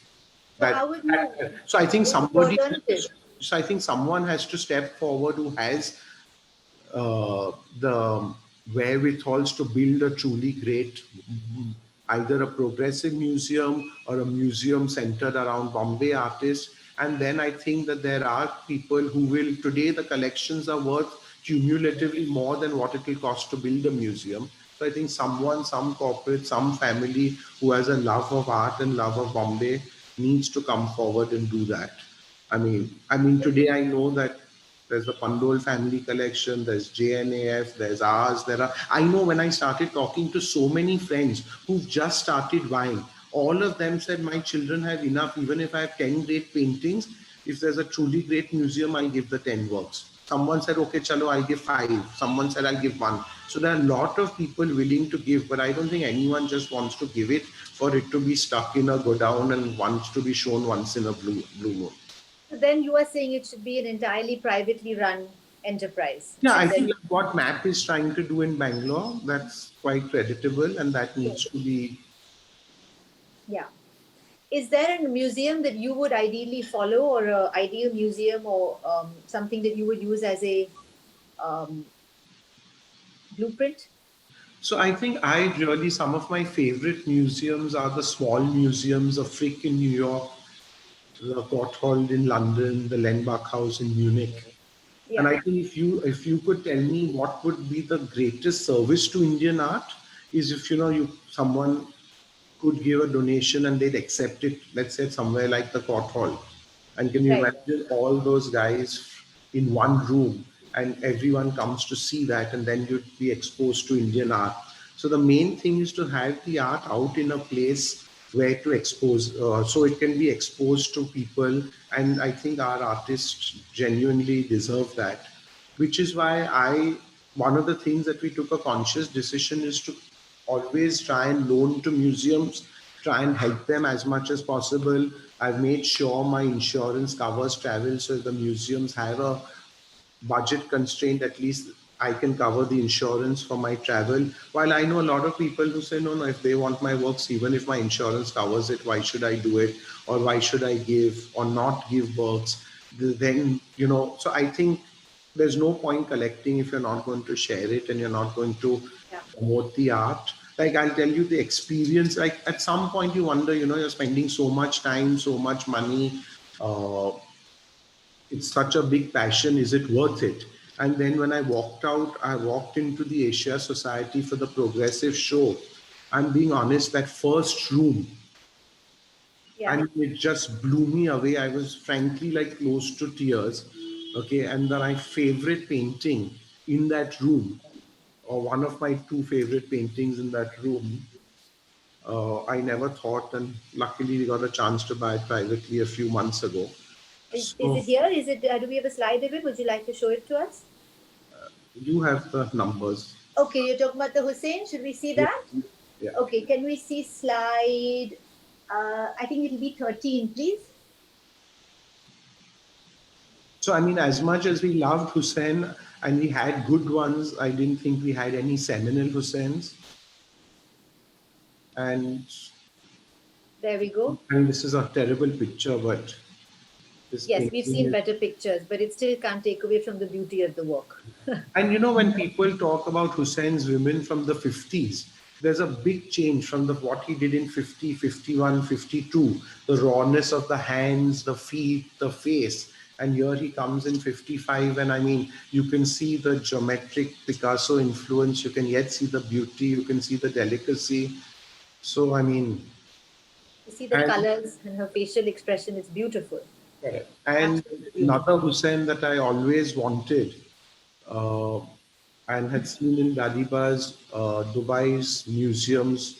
that, how would you? so I think What's the somebody alternative? so I think someone has to step forward who has the wherewithals to build a truly great, either a progressive museum or a museum centered around Bombay artists. And then I think that there are people who will, today the collections are worth cumulatively more than what it will cost to build a museum. So I think someone, some corporate, some family who has a love of art and love of Bombay needs to come forward and do that. I mean, today I know that there's the Pandol family collection, there's JNAF, there's ours. I know when I started talking to so many friends who've just started buying, all of them said, my children have enough, even if I have 10 great paintings, if there's a truly great museum, I'll give the 10 works. Someone said, okay, chalo, I'll give 5. Someone said, I'll give 1. So there are a lot of people willing to give, but I don't think anyone just wants to give it for it to be stuck in a godown and wants to be shown once in a blue moon. So then you are saying it should be an entirely privately run enterprise, Yeah, I and think then like what MAP is trying to do in Bangalore, that's quite creditable and that needs to be. yeah. Is there a museum that you would ideally follow, or a ideal museum, or something that you would use as a um, blueprint? So I think some of my favorite museums are the small museums of Frick in New York, the Courtauld in London, the Lenbach House in Munich. And Yeah. I think if you could tell me what would be the greatest service to Indian art is if someone could give a donation and they'd accept it, let's say somewhere like the court hall. And can you Right. imagine all those guys in one room and everyone comes to see that and then you'd be exposed to Indian art. So the main thing is to have the art out in a place where to expose, so it can be exposed to people. And I think our artists genuinely deserve that, which is why one of the things that we took a conscious decision is to always try and loan to museums, try and help them as much as possible. I've made sure my insurance covers travel, so if the museums have a budget constraint, at least I can cover the insurance for my travel. While I know a lot of people who say, no, no, if they want my works, even if my insurance covers it, why should I do it? Or why should I give or not give works? Then, so I think there's no point collecting if you're not going to share it and you're not going to Yeah. promote the art. Like I'll tell you the experience. Like at some point you wonder, you're spending so much time, so much money. Uh, it's such a big passion. Is it worth it? And then when I walked out, I walked into the Asia Society for the Progressive show. I'm being honest, that first room, Yeah. and it just blew me away. I was frankly like close to tears. Okay, and then my favorite painting in that room, or one of my two favorite paintings in that room, I never thought, and luckily we got a chance to buy it privately a few months ago. Is So it here? Is it? Do we have a slide of it? Would you like to show it to us? you have the numbers. Okay, you're talking about the Hussein. Should we see Yeah, that? yeah. Okay, can we see slide? I think it'll be 13, please. So I mean, as much as we loved Hussein and we had good ones, I didn't think we had any seminal Husseins. And There we go. I mean, this is a terrible picture, but this Yes, we've painting seen is. better pictures, but it still can't take away from the beauty of the work. And when people talk about Hussein's women from the 50s, there's a big change from what he did in 50, 51, 52. The rawness of the hands, the feet, the face. And here he comes in 55. And I mean, you can see the geometric Picasso influence. You can yet see the beauty. You can see the delicacy. So, I mean, You see the and colors and her facial expression, it's beautiful. correct. And Absolutely beautiful. another Hussein that I always wanted, uh, and had seen in Gadiba's Dubai's museum's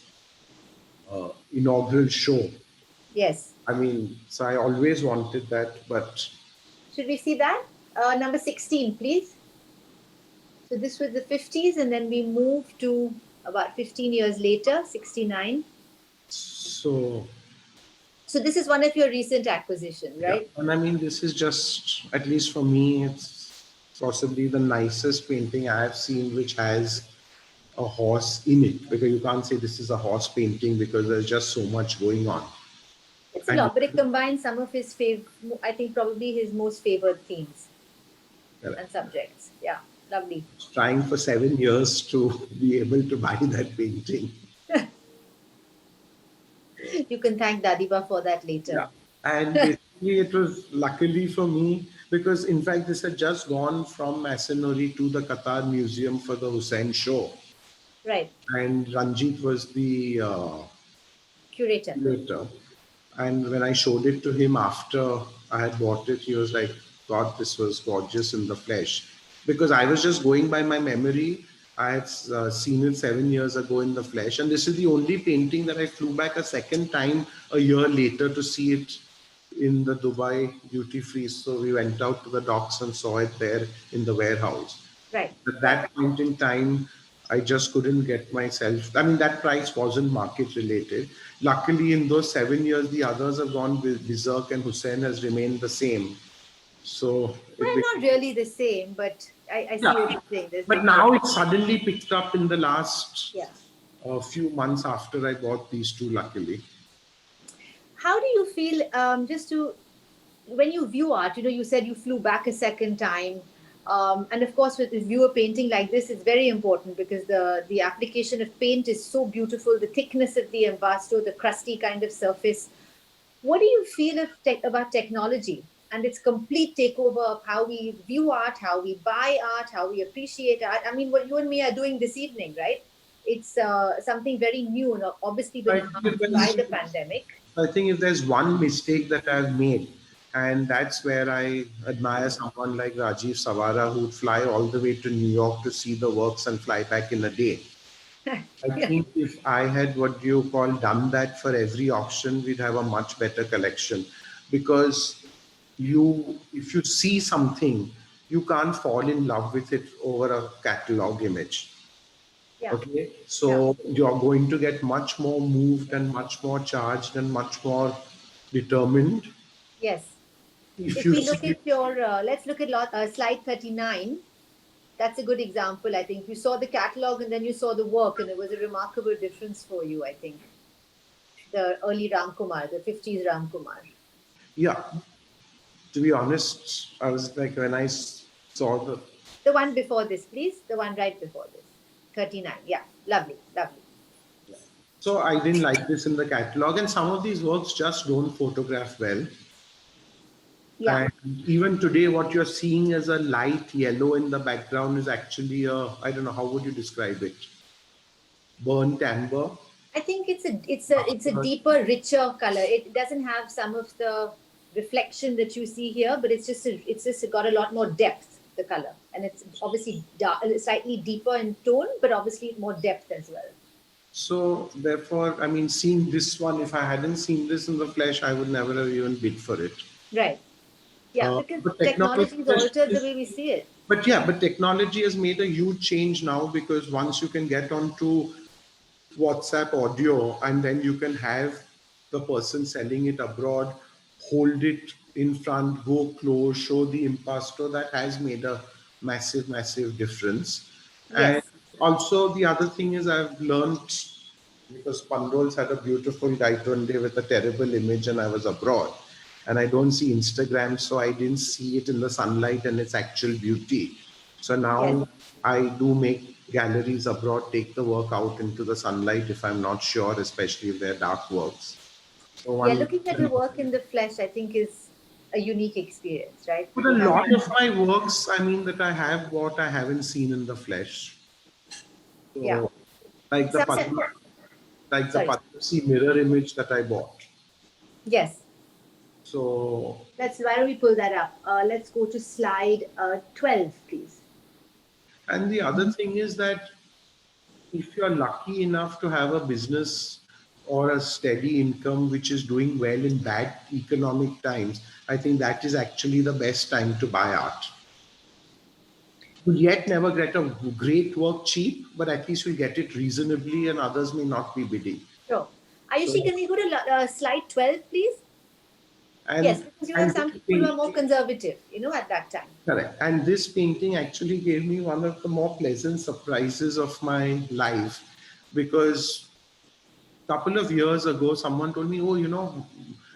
inaugural show. Yes. I mean, so I always wanted that, but Should we see that? Number 16, please. So this was the 50s, and then we moved to about 15 years later, 69. so So this is one of your recent acquisitions, yeah. right? And I mean, this is just, at least for me, it's possibly the nicest painting I have seen which has a horse in it, because you can't say this is a horse painting because there's just so much going on. It's a And lot, but it combines some of his I think probably his most favored themes and subjects. Yeah, lovely. trying for 7 years to be able to buy that painting. You can thank Dadiba for that later. Yeah. And basically, it was luckily for me because, in fact, this had just gone from Masonry to the Qatar Museum for the Hussein show. Right. And Ranjit was the Curator. curator. And when I showed it to him after I had bought it, he was like, God, this was gorgeous in the flesh. Because I was just going by my memory. I had seen it 7 years ago in the flesh. And this is the only painting that I flew back a second time a year later to see it in the Dubai duty free. So we went out to the docks and saw it there in the warehouse. Right. At that point in time, I just couldn't get myself. I mean, that price wasn't market related. Luckily, in those 7 years, the others have gone with Berserk, and Hussein has remained the same. So Well, not really the same, but I see what yeah. you're saying. There's But now it suddenly picked up in the last yeah. few months after I bought these two, luckily. How do you feel, when you view art, you said you flew back a second time. And of course, with viewer painting like this, it's very important because the application of paint is so beautiful, the thickness of the impasto, the crusty kind of surface. What do you feel about technology and its complete takeover of how we view art, how we buy art, how we appreciate art? I mean, what you and me are doing this evening, right? It's something very new and obviously been harmed by the pandemic. I think if there's one mistake that I've made, and that's where I admire someone like Rajiv Savara, who'd fly all the way to New York to see the works and fly back in a day. I think if I had what you call done that for every auction, we'd have a much better collection. Because if you see something, you can't fall in love with it over a catalog image. Yeah. Okay, so you're going to get much more moved and much more charged and much more determined. Yes. If If you we look see, at your, let's look at slide 39. That's a good example, I think. You saw the catalog and then you saw the work, and it was a remarkable difference for you, I think. The early Ram Kumar, the 50s Ram Kumar. yeah, to be honest, I was like, when I saw The one before this, please. The one right before this. 39. Yeah, lovely, lovely. So I didn't like this in the catalog, and some of these works just don't photograph well. Yeah. And even today, what you're seeing as a light yellow in the background is actually a, I don't know, how would you describe it? Burnt amber. I think it's a deeper, richer color. It doesn't have some of the reflection that you see here, but it's just got a lot more depth, the color, and it's obviously slightly deeper in tone, but obviously more depth as well. So therefore, I mean, seeing this one, if I hadn't seen this in the flesh, I would never have even bid for it. Right. Yeah, because But technology technology has altered the way we see it. but yeah, but technology has made a huge change now, because once you can get onto WhatsApp audio, and then you can have the person selling it abroad hold it in front, go close, show the impasto. That has made a massive, massive difference. And Yes. also, the other thing is, I've learned, because Pandol's had a beautiful guide one day with a terrible image, and I was abroad. And I don't see Instagram, so I didn't see it in the sunlight and its actual beauty. So Yes. now I do make galleries abroad take the work out into the sunlight if I'm not sure, especially if they're dark works. So Yeah, one, looking at your work in the flesh, I think is a unique experience, right? but a You have lot that. of my works, I mean, that I have bought, I haven't seen in the flesh. Yeah. So like the Some Padma, like the sorry. Padmasi mirror image that I bought. Yes. So, Why don't we pull that up? Let's go to slide 12, please. and the other thing is that if you're lucky enough to have a business or a steady income which is doing well in bad economic times, I think that is actually the best time to buy art. You'll yet never get a great work cheap, but at least you'll get it reasonably, and others may not be bidding. Sure. So, Ayushi, can we go to slide 12, please? Yes, and because you have and some this people who are more painting, conservative, at that time. correct. And this painting actually gave me one of the more pleasant surprises of my life, because couple of years ago, someone told me, "Oh,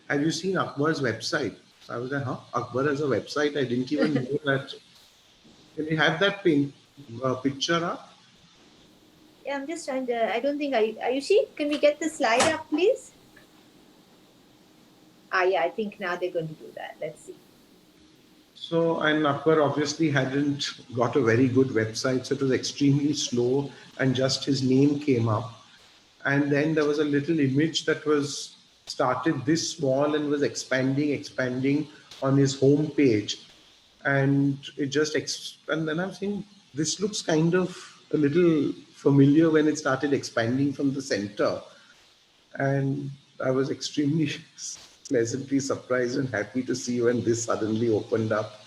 have you seen Akbar's website?" So I was like, "Huh? Akbar has a website? I didn't even know that." Can you have that picture up? Yeah, I'm just trying to. I don't think. Ayushi, can we get the slide up, please? Yeah, I think now they're going to do that. Let's see. So, and Akbar obviously hadn't got a very good website, so it was extremely slow, and just his name came up. And then there was a little image that was started this small and was expanding on his home page. And it just, and then I'm saying, this looks kind of a little familiar when it started expanding from the center. And I was extremely pleasantly surprised and happy to see when this suddenly opened up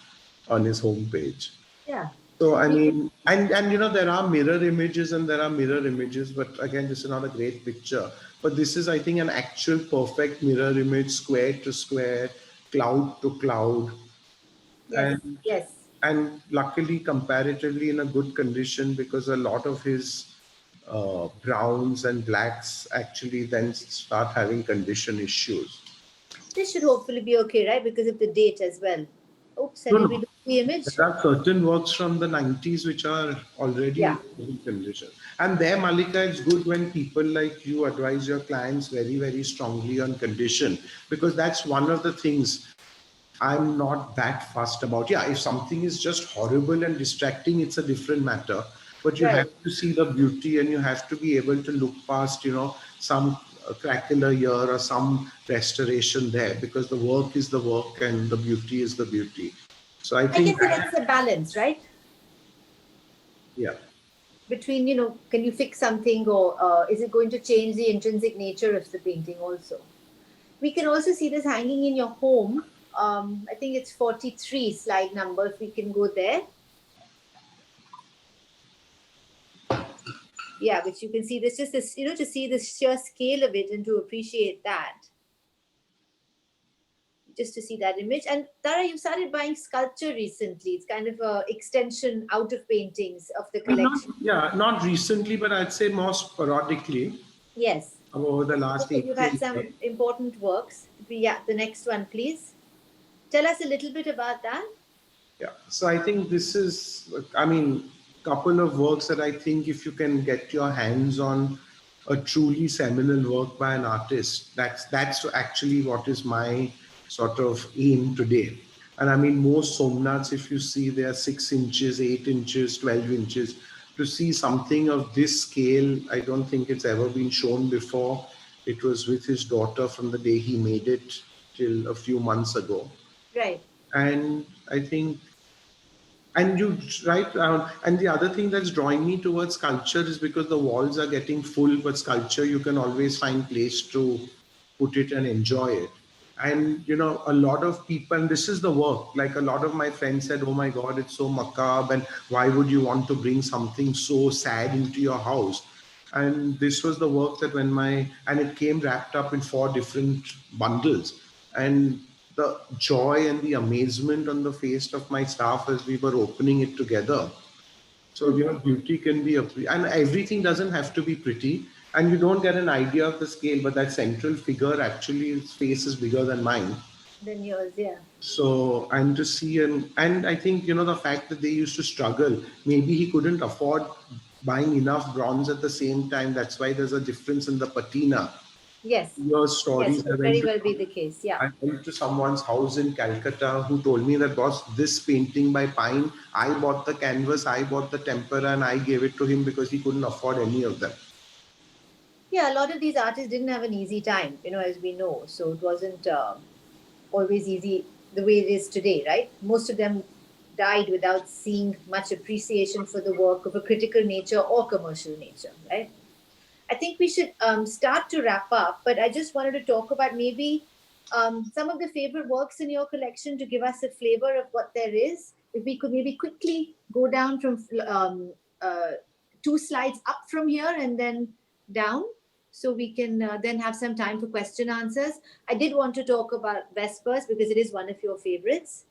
on his homepage. Yeah. So I We can, mean, and there are mirror images and there are mirror images, but again, this is not a great picture. But this is, I think, an actual perfect mirror image, square to square, cloud to cloud, yes. and Yes. and luckily comparatively in a good condition, because a lot of his browns and blacks actually then start having condition issues. This should hopefully be okay, right? Because of the date as well. Oops, No, did we no. do the image? There are certain works from the 90s which are already Yeah. in good condition. And there, Malika, it's good when people like you advise your clients very, very strongly on condition, because that's one of the things I'm not that fussed about. Yeah, if something is just horrible and distracting, it's a different matter. But you have Right. to see the beauty, and you have to be able to look past, some crackle here or some restoration there, because the work is the work and the beauty is the beauty. So I I think guess that, it's a balance, right? yeah. Between, can you fix something, or is it going to change the intrinsic nature of the painting also? We can also see this hanging in your home. I think it's 43 slide number, if we can go there. Yeah, which you can see this, just this, to see the sheer scale of it and to appreciate that. Just to see that image. And Tara, you started buying sculpture recently. It's kind of a extension out of paintings of the I mean, not, collection. yeah, not recently, but I'd say more sporadically Yes. over the last Okay, eight, you've had 10 years. some important works. Yeah, the next one, please. Tell us a little bit about that. Yeah. So I think this is, I mean, couple of works that I think if you can get your hands on a truly seminal work by an artist, that's actually what is my sort of aim today. And I mean, most Somnaths, if you see, they are 6 inches, 8 inches, 12 inches. To see something of this scale, I don't think it's ever been shown before. It was with his daughter from the day he made it till a few months ago. Right. And I think, and you right around, and the other thing that's drawing me towards sculpture is because the walls are getting full, but sculpture you can always find place to put it and enjoy it. And a lot of people, and this is the work, like a lot of my friends said, oh my god, it's so macabre, and why would you want to bring something so sad into your house? And this was the work that and it came wrapped up in 4 different bundles. And the joy and the amazement on the face of my staff as we were opening it together. So, beauty can be and everything doesn't have to be pretty. And you don't get an idea of the scale, but that central figure actually, its face is bigger than mine. Than yours, yeah. So, and to see, and I think, the fact that they used to struggle, maybe he couldn't afford buying enough bronze at the same time. That's why there's a difference in the patina. Yes. Your Yes, stories, could very well be the case. Yeah. I went to someone's house in Calcutta who told me that, boss, this painting by Pine, I bought the canvas, I bought the tempera, and I gave it to him because he couldn't afford any of them. Yeah, a lot of these artists didn't have an easy time, as we know. So it wasn't always easy the way it is today, right? Most of them died without seeing much appreciation for the work of a critical nature or commercial nature, right? I think we should start to wrap up, but I just wanted to talk about maybe some of the favorite works in your collection to give us a flavor of what there is. If we could maybe quickly go down from 2 slides up from here and then down, so we can then have some time for question answers. I did want to talk about Vespers because it is one of your favorites.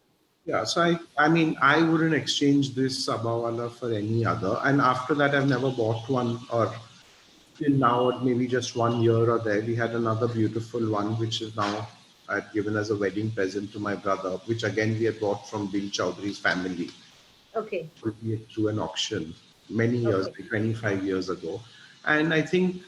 Yeah, so I mean, I wouldn't exchange this Abawala for any other. And after that, I've never bought one, or till now, or maybe just 1 year or there. We had another beautiful one, which is now I'd given as a wedding present to my brother, which again we had bought from Bill Chowdhury's family. Okay. Through an auction many years, Okay. like 25 years ago. And I think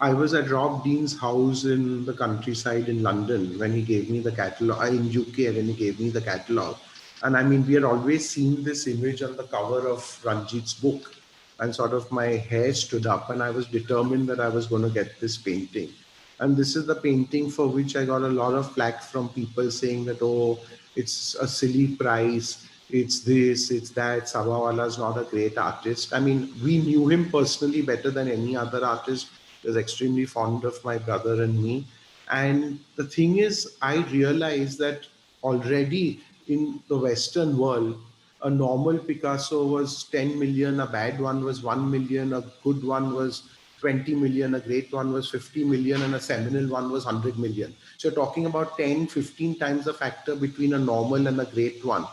I was at Rob Dean's house in the countryside in London when he gave me the catalog, in UK when he gave me the catalog. And I mean, we had always seen this image on the cover of Ranjit's book, and sort of my hair stood up, and I was determined that I was going to get this painting. And this is the painting for which I got a lot of flack from people saying that, oh, it's a silly price, it's this, it's that, Sabawala is not a great artist. I mean, we knew him personally better than any other artist. He was extremely fond of my brother and me. And the thing is, I realized that already in the Western world, a normal Picasso was 10 million, a bad one was 1 million, a good one was 20 million, a great one was 50 million, and a seminal one was 100 million. So you're talking about 10, 15 times the factor between a normal and a great one.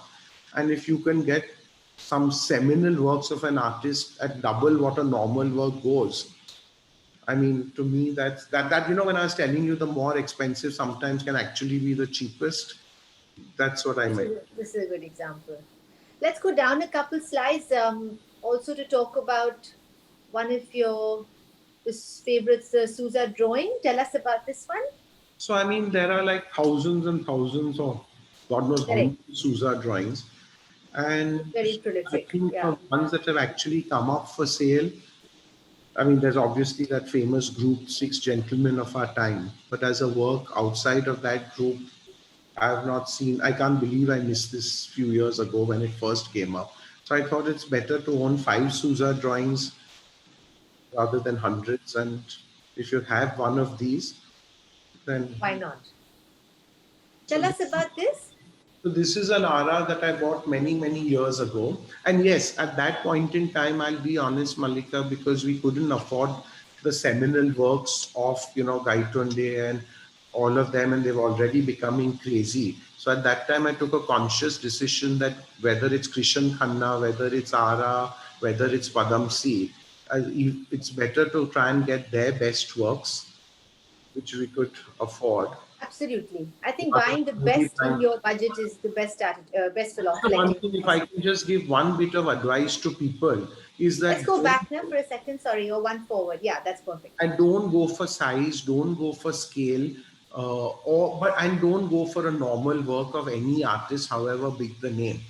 And if you can get some seminal works of an artist at double what a normal work goes, I mean, to me, that when I was telling you the more expensive sometimes can actually be the cheapest, that's what I meant. This is a good example. Let's go down a couple slides also to talk about one of your favorites, the Sousa drawing. Tell us about this one. So, I mean, there are like thousands and thousands of God knows how Correct. many Sousa drawings. And Very I prolific. think Yeah. the ones that have actually come up for sale, I mean, there's obviously that famous group, Six Gentlemen of Our Time. But as a work outside of that group, I have not seen, I can't believe I missed this few years ago when it first came up. So I thought it's better to own 5 Sousa drawings rather than hundreds. And if you have one of these, then. Why not? So Tell us about this. So this is an Ara that I bought many, many years ago. And yes, at that point in time, I'll be honest, Mallika, because we couldn't afford the seminal works of, Gaitonde and all of them, and they've already becoming crazy. So at that time, I took a conscious decision that whether it's Krishan Khanna, whether it's Ara, whether it's Padamsi, it's better to try and get their best works, which we could afford. Absolutely. I think buying the best in your budget is the best One collecting thing, if I philosophy. can just give one bit of advice to people, is Let's that go back now for a second. Sorry, or one forward. Yeah, that's perfect. don't go for size, don't go for scale, and don't go for a normal work of any artist, however big the name.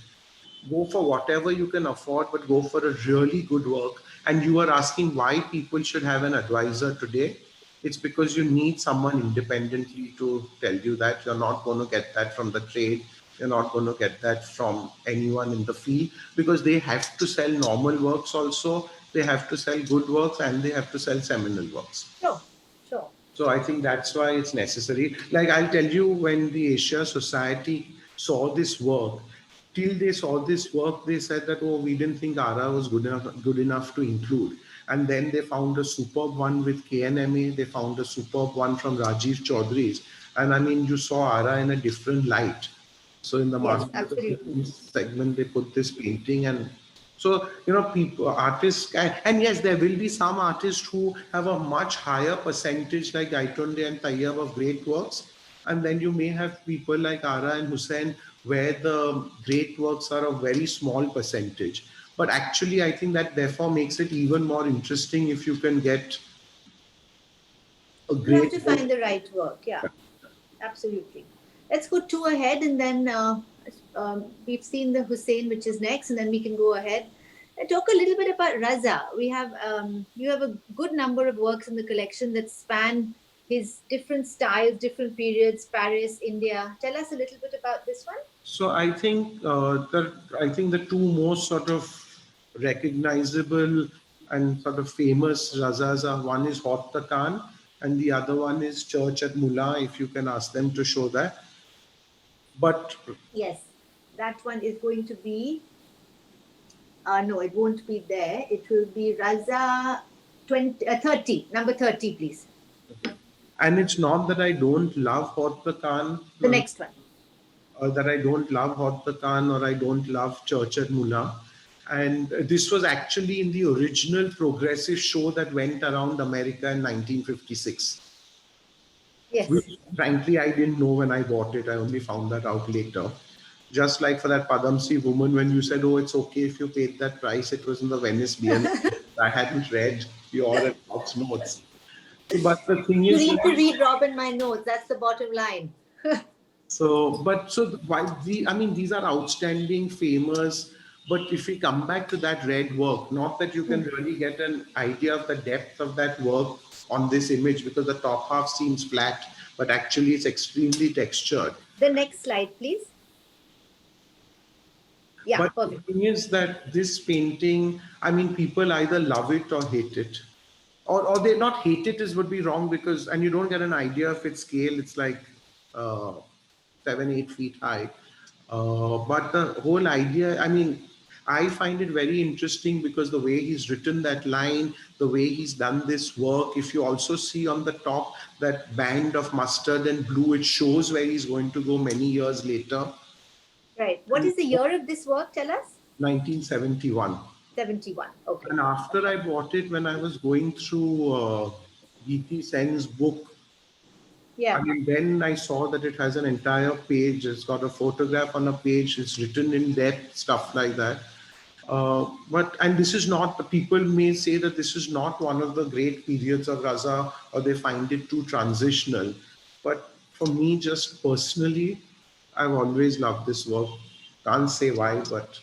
Go for whatever you can afford, but go for a really good work. And you are asking why people should have an advisor today. It's because you need someone independently to tell you that. You're not going to get that from the trade. You're not going to get that from anyone in the field, because they have to sell normal works also. They have to sell good works, and they have to sell seminal works. Sure, sure. So I think that's why it's necessary. Like I'll tell you, when the Asia Society saw this work, till they saw this work, they said that, oh, we didn't think Ara was good enough to include. And then they found a superb one with KNMA. They found a superb one from Rajiv Chaudhry's. And I mean, you saw Ara in a different light. So in the Yes, Masters of absolutely. Ceremonies segment, they put this painting, and so people, artists, and yes, there will be some artists who have a much higher percentage, like Gaitonde and Tayyab, of great works, and then you may have people like Ara and Hussain, where the great works are a very small percentage. But actually, I think that therefore makes it even more interesting if you can get a You have great to work. find the right work. Yeah, absolutely. Let's go two ahead, and then we've seen the Hussein, which is next, and then we can go ahead and talk a little bit about Raza. We have you have a good number of works in the collection that span his different styles, different periods, Paris, India. Tell us a little bit about this one. So I think the two most sort of recognizable and sort of famous razas are, one is Hot the Khan and the other one is Church at Mullah, if you can ask them to show that. But Yes, that one is going to be. No, it won't be there. It will be Raza 30, number 30, please. and it's not that I don't love Hot the Khan, The next one. or that I don't love Hot the Khan, or I don't love Church at Mullah. And this was actually in the original progressive show that went around America in 1956. Yes. Which frankly I didn't know when I bought it. I only found that out later. Just like for that Padamsee woman, when you said, "Oh, it's okay if you paid that price," it was in the Venice Biennale. I hadn't read your and Rob's notes. So, but the thing You is need to that, read Rob and my notes. That's the bottom line. why I mean, these are outstanding, famous. But if we come back to that red work, not that you can really get an idea of the depth of that work on this image, because the top half seems flat, but actually it's extremely textured. The next slide, please. Yeah, But the perfect. thing is that this painting, I mean, people either love it or hate it. Or they not hate it is would be wrong, because, and you don't get an idea of its scale. It's like uh, 7, 8 feet high. But the whole idea, I mean, I find it very interesting because the way he's written that line, the way he's done this work, if you also see on the top that band of mustard and blue, it shows where he's going to go many years later. Right. What is the year of this work? Tell us. 1971. 71. Okay. And after I bought it, when I was going through Geeti Sen's book, I Yeah. mean, then I saw that it has an entire page. It's got a photograph on a page. It's written in depth, stuff like that. And this is not, the people may say that this is not one of the great periods of Raza, or they find it too transitional. But for me, just personally, I've always loved this work. Can't say why, but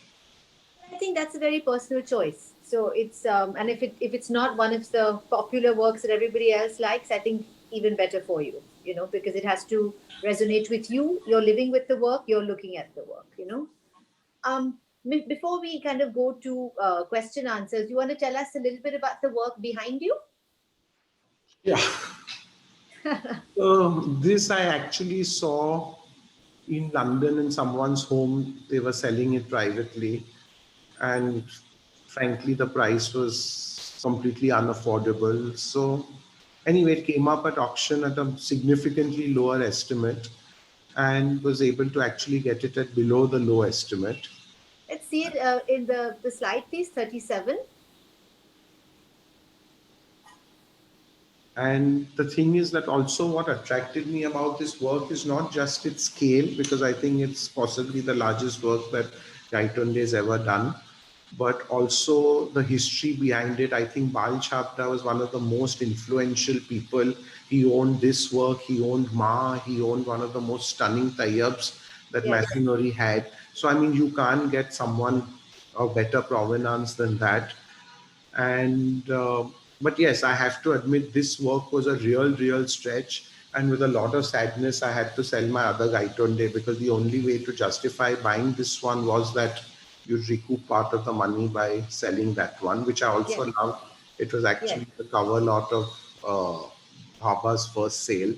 I think that's a very personal choice. So it's and if it's not one of the popular works that everybody else likes, I think even better for you. You know, because it has to resonate with you. You're living with the work. You're looking at the work. You know. Before we kind of go to question answers, you want to tell us a little bit about the work behind you? yeah. This I actually saw in London in someone's home. They were selling it privately, and frankly, the price was completely unaffordable. So, anyway, it came up at auction at a significantly lower estimate, and was able to actually get it at below the low estimate. Let's see it in the slide, please. 37. And the thing is that also what attracted me about this work is not just its scale, because I think it's possibly the largest work that Gaitonde has ever done, but also the history behind it. I think Bal Chhabra was one of the most influential people. He owned this work, he owned Ma, he owned one of the most stunning tayyabs that Yes. Masonry had. So, I mean, you can't get someone of better provenance than that. And but yes, I have to admit this work was a real stretch, and with a lot of sadness I had to sell my other Gaitonde, because the only way to justify buying this one was that you'd recoup part of the money by selling that one, which I Yes. also loved. It was Yes. actually the cover lot of Bhaba's first sale.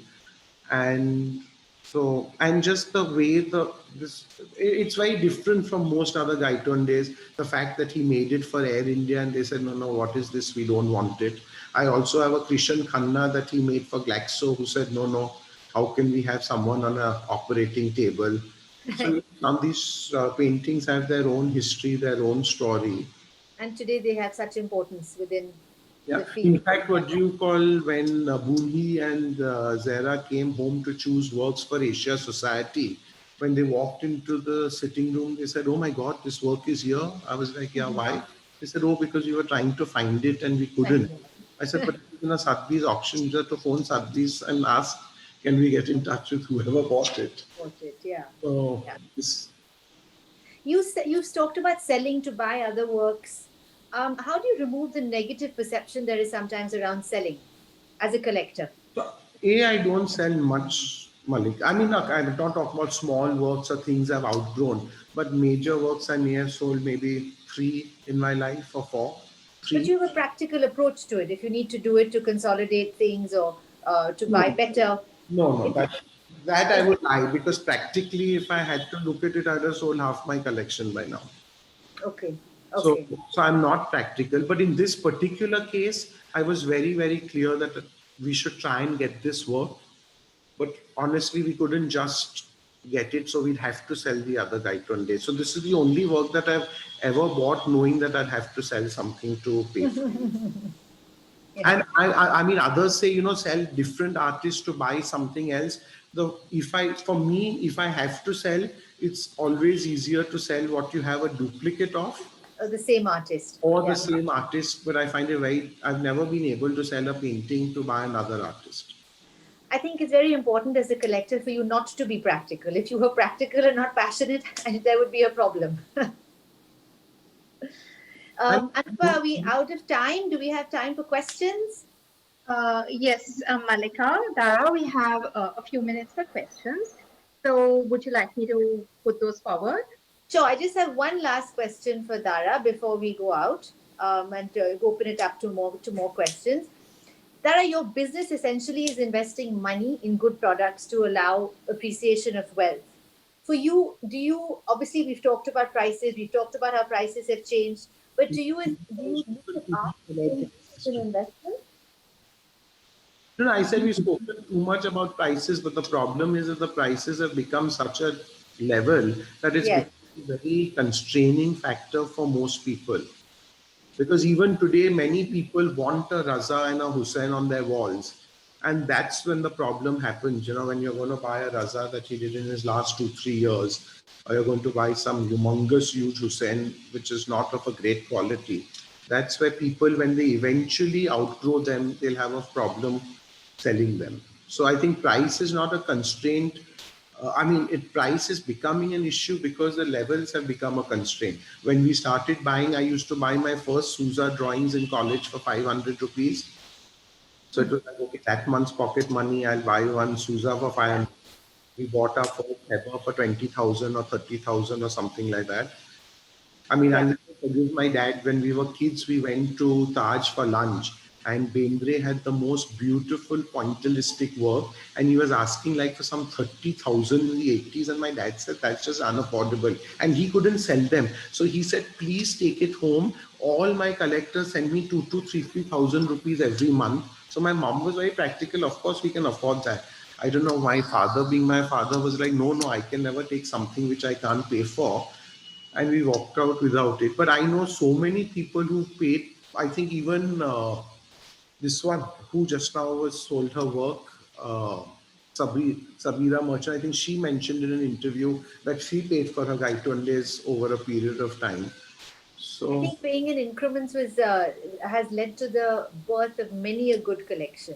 And so, and just the way it's very different from most other Gaiton days. The fact that he made it for Air India and they said, no, what is this, we don't want it. I also have a Krishan Khanna that he made for Glaxo, who said, no, how can we have someone on a operating table? So now these paintings have their own history, their own story. And today they have such importance within Yeah. the field. In fact, what do you call when Boohi and Zara came home to choose works for Asia Society? When they walked into the sitting room, they said, "Oh my God, this work is here." I was like, "Yeah, why?" They said, "Oh, because we were trying to find it and we couldn't." Fine. I said, "But it's in a Sotheby's auction. You have to phone Sotheby's and ask, can we get in touch with whoever bought it?" Got it. Yeah. So Yeah. this You've talked about selling to buy other works. How do you remove the negative perception there is sometimes around selling as a collector? So, I don't sell much, Malik. I mean, look, I'm not talking about small works or things I've outgrown, but major works I may have sold maybe three in my life or four, But three. you have a practical approach to it. If you need to do it to consolidate things or to buy No, better, no, it's that I it's would lie, because practically, if I had to look at it, I'd have sold half my collection by now. okay. So, Okay. so I'm not practical, but in this particular case, I was very clear that we should try and get this work. But honestly, we couldn't just get it, so we'd have to sell the other guide one day. So this is the only work that I've ever bought, knowing that I'd have to sell something to pay for. Yeah. And I mean, others say, sell different artists to buy something else. For me, if I have to sell, it's always easier to sell what you have a duplicate of, The same artist. or the Yeah. same artist. But I find it I've never been able to sell a painting to buy another artist. I think it's very important as a collector for you not to be practical. If you were practical and not passionate, there would be a problem. And Anupa, are we out of time? Do we have time for questions? Yes, Mallika, Dara, we have a few minutes for questions. So, would you like me to put those forward? Sure. I just have one last question for Dara before we go out and open it up to more questions. Dara, your business essentially is investing money in good products to allow appreciation of wealth. For you, obviously we've talked about prices, we've talked about how prices have changed, but do you look at art in investment? No, I said we've spoken too much about prices, but the problem is that the prices have become such a level that it's Yes. become a very constraining factor for most people. Because even today, many people want a Raza and a Hussein on their walls. And that's when the problem happens. When you're going to buy a Raza that he did in his last 2, 3 years, or you're going to buy some humongous, huge Hussein, which is not of a great quality. That's where people, when they eventually outgrow them, they'll have a problem selling them. So I think price is not a constraint. Price is becoming an issue because the levels have become a constraint. When we started buying, I used to buy my first Sousa drawings in college for 500 rupees. So it was like, okay, that month's pocket money, I'll buy one Sousa for 500. We bought our first Heber for 20,000 or 30,000 or something like that. I'll Yeah. never forgive my dad. When we were kids, we went to Taj for lunch, and Bendre had the most beautiful pointillistic work, and he was asking like for some 30,000 in the 80s, and my dad said that's just unaffordable, and he couldn't sell them. So he said, please take it home. All my collectors send me 2 to 3,000 rupees every month. So my mom was very practical. Of course, we can afford that. I don't know. My father, being my father, was like, no, I can never take something which I can't pay for, and we walked out without it. But I know so many people who paid. I think even this one who just now was sold her work, Sabira Merchant, I think she mentioned in an interview that she paid for her Gaitondes over a period of time. I So think paying in increments has led to the birth of many a good collection.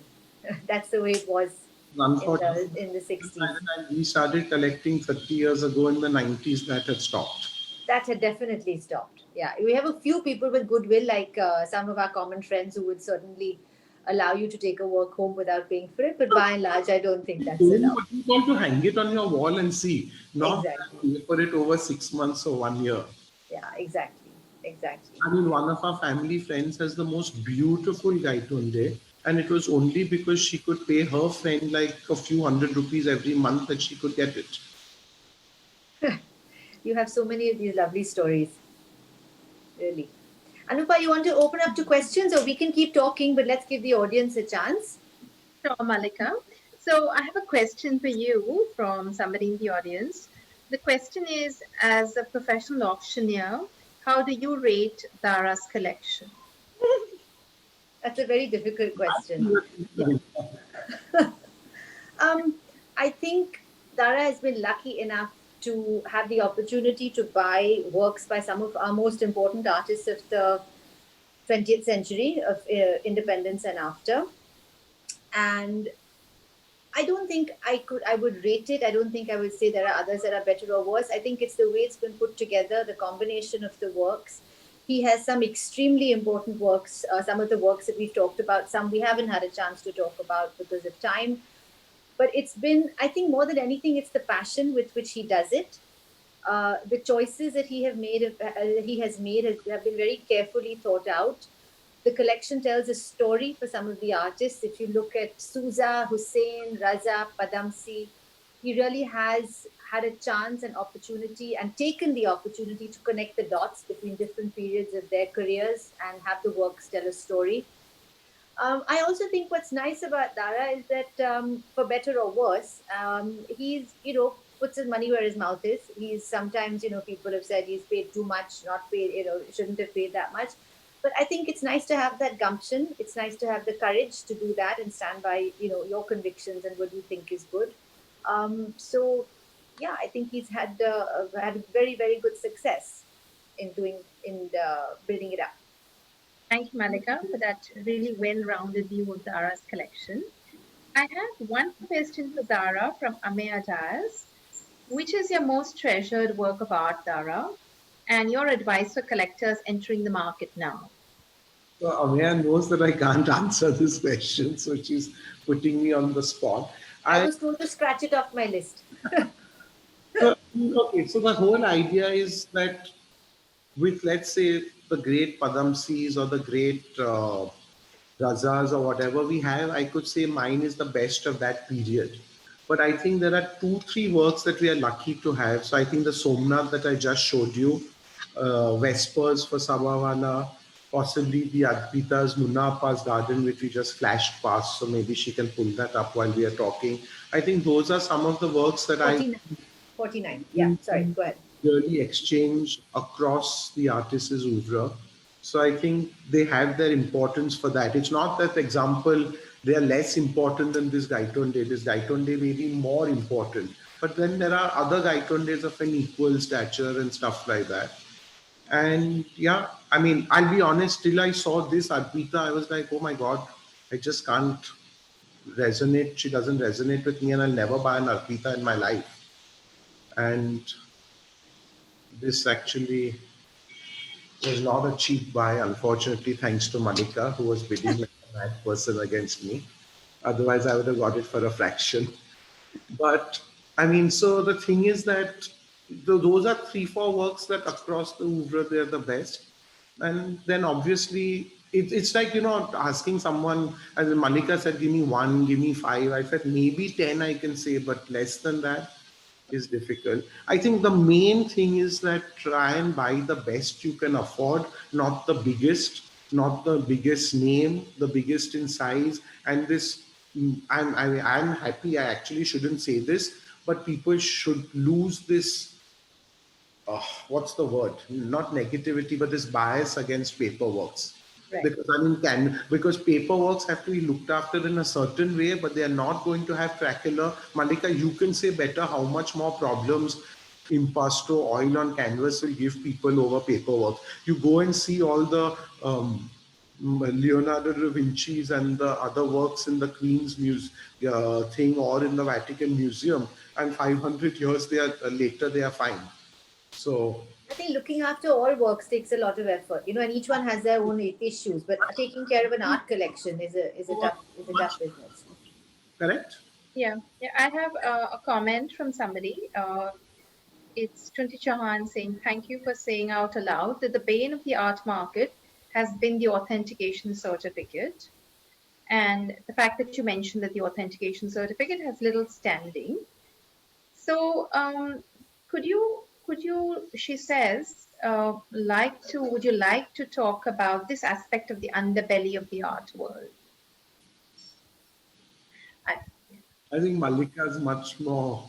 That's the way it was unfortunately, in the by 60s. the time we started collecting 30 years ago in the 90s, that had stopped. That had definitely stopped. Yeah, we have a few people with goodwill, like some of our common friends who would certainly allow you to take a work home without paying for it. But by and large, I don't think that's Only allowed. what you want to hang it on your wall and see, not Exactly. pay for it over 6 months or 1 year. Yeah, exactly. Exactly. I mean, one of our family friends has the most beautiful Gaitonde, and it was only because she could pay her friend like a few hundred rupees every month that she could get it. You have so many of these lovely stories, really. Anupa, you want to open up to questions, or we can keep talking, but let's give the audience a chance? Sure, Mallika. So I have a question for you from somebody in the audience. The question is, as a professional auctioneer, how do you rate Dara's collection? That's a very difficult question. Yeah. Um, I think Dara has been lucky enough to have the opportunity to buy works by some of our most important artists of the 20th century, of independence and after. And I don't think I would rate it. I don't think I would say there are others that are better or worse. I think it's the way it's been put together, the combination of the works. He has some extremely important works, some of the works that we've talked about, some we haven't had a chance to talk about because of time. But it's been, I think, more than anything, it's the passion with which he does it. The choices that he has made have been very carefully thought out. The collection tells a story for some of the artists. If you look at Souza, Hussein, Raza, Padamsi, he really has had a chance and opportunity and taken the opportunity to connect the dots between different periods of their careers and have the works tell a story. I also think what's nice about Dara is that, for better or worse, he's, puts his money where his mouth is. He's sometimes, people have said he's paid too much, not paid, shouldn't have paid that much. But I think it's nice to have that gumption. It's nice to have the courage to do that and stand by, your convictions and what you think is good. So, yeah, I think he's had very, very good success in building it up. Thank you, Malika, for that really well-rounded view of Dara's collection. I have one question for Dara from Ameya Dias. Which is your most treasured work of art, Dara? And your advice for collectors entering the market now? So Ameya knows that I can't answer this question, so she's putting me on the spot. I I was told to scratch it off my list. okay, so the whole idea is that with, let's say, the great Padamsis or the great Razas or whatever we have, I could say mine is the best of that period. But I think there are two, three works that we are lucky to have. So I think the Somnath that I just showed you, Vespers for Samavana, possibly the Advita's Munna Appa's Garden, which we just flashed past. So maybe she can pull that up while we are talking. I think those are some of the works that I 49. 49. Yeah, sorry, go ahead. really exchange across the artist's oeuvre. So I think they have their importance for that. It's not that, example, they are less important than this Gaitonde. This Gaitonde may be more important. But then there are other Gaitondes of an equal stature and stuff like that. And yeah, I mean, I'll be honest, till I saw this Arpita, I was like, oh my God, I just can't resonate. She doesn't resonate with me, and I'll never buy an Arpita in my life. And this actually was not a cheap buy, unfortunately, thanks to Mallika, who was bidding like a mad person against me. Otherwise, I would have got it for a fraction. But I mean, so the thing is that those are three, four works that across the oeuvre, they're the best. And then obviously, it's like, asking someone, as Mallika said, give me one, give me five. I said maybe 10 I can say, but less than that is difficult. I think the main thing is that try and buy the best you can afford, not the biggest, not the biggest name, the biggest in size. And this, I'm happy. I actually shouldn't say this, but people should lose this. What's the word? Not negativity, but this bias against paperworks. Right. Because I mean, because paperworks have to be looked after in a certain way, but they are not going to have tracular. Mallika, you can say better how much more problems impasto oil on canvas will give people over paperwork. You go and see all the Leonardo da Vinci's and the other works in the Queen's thing or in the Vatican Museum, and 500 years later they are fine. So I think looking after all works takes a lot of effort, and each one has their own issues. But taking care of an art collection is a tough business. correct. Yeah. Yeah. I have a comment from somebody. It's Tunti Chauhan saying, thank you for saying out aloud that the bane of the art market has been the authentication certificate. And the fact that you mentioned that the authentication certificate has little standing. So could you, she says, would you like to talk about this aspect of the underbelly of the art world? I, I think Mallika is much more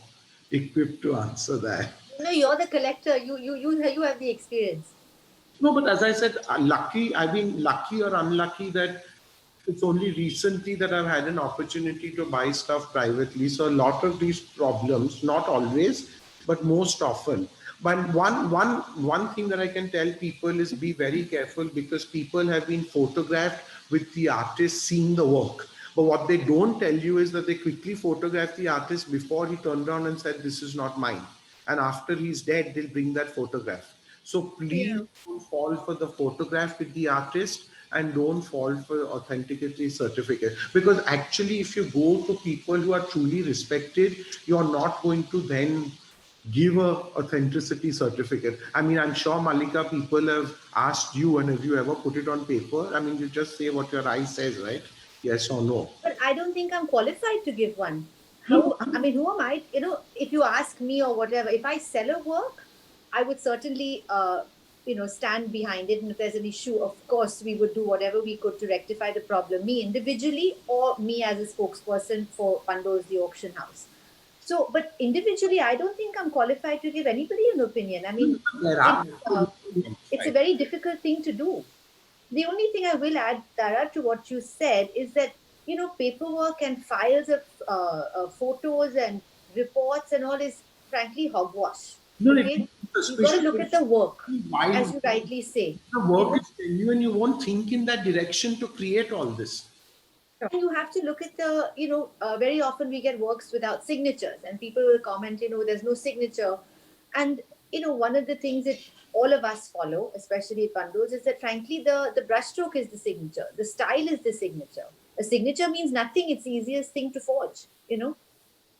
equipped to answer that. No, you're the collector. You have the experience. No, but as I said, lucky, I mean, lucky or unlucky that it's only recently that I've had an opportunity to buy stuff privately. So a lot of these problems, not always, but most often. But one thing that I can tell people is be very careful, because people have been photographed with the artist seeing the work. But what they don't tell you is that they quickly photographed the artist before he turned around and said, "This is not mine." And after he's dead, they'll bring that photograph. So please yeah. don't fall for the photograph with the artist, and don't fall for authenticity certificate. Because actually, if you go to people who are truly respected, you're not going to then give a authenticity certificate. I mean, I'm sure, Mallika, people have asked you, and have you ever put it on paper? I mean, you just say what your eye says, right? Yes or no. But I don't think I'm qualified to give one. No, I mean, who am I? If you ask me or whatever, if I sell a work, I would certainly, stand behind it. And if there's an issue, of course, we would do whatever we could to rectify the problem, me individually or me as a spokesperson for Pando's, the auction house. So, but individually, I don't think I'm qualified to give anybody an opinion. I mean, there are. it's a very difficult thing to do. The only thing I will add, Dara, to what you said is that, paperwork and files of photos and reports and all is frankly hogwash. No, Okay? You've got to look at the work, as you rightly say. The work is genuine. You won't think in that direction to create all this. And you have to look at very often we get works without signatures, and people will comment, there's no signature. And, one of the things that all of us follow, especially Pandos, is that frankly, the brushstroke is the signature. The style is the signature. A signature means nothing. It's the easiest thing to forge,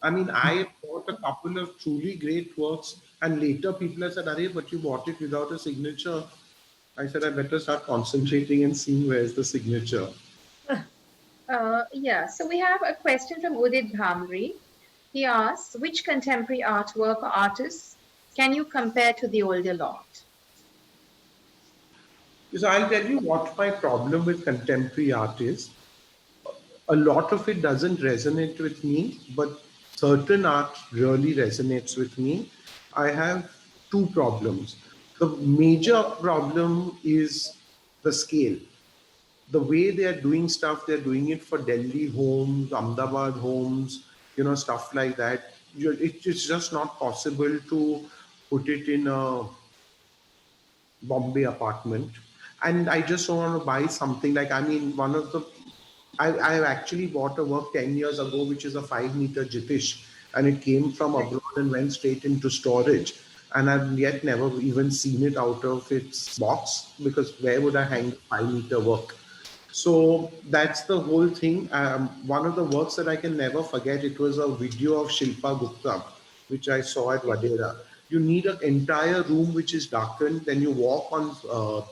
I mean, I bought a couple of truly great works, and later people have said, "Arey, but you bought it without a signature." I said, I better start concentrating and seeing where's the signature. Yeah, so we have a question from Udit Bhamri. He asks, which contemporary artwork or artists can you compare to the older lot? So I'll tell you what my problem with contemporary art is. A lot of it doesn't resonate with me, but certain art really resonates with me. I have two problems. The major problem is the scale. The way they are doing stuff, they're doing it for Delhi homes, Ahmedabad homes, stuff like that. It's just not possible to put it in a Bombay apartment. And I just want to buy something like, I mean, I actually bought a work 10 years ago, which is a 5-meter Jitish, and it came from abroad and went straight into storage. And I've yet never even seen it out of its box, because where would I hang 5-meter work? So that's the whole thing. One of the works that I can never forget, it was a video of Shilpa Gupta, which I saw at Vadera. You need an entire room which is darkened, then you walk on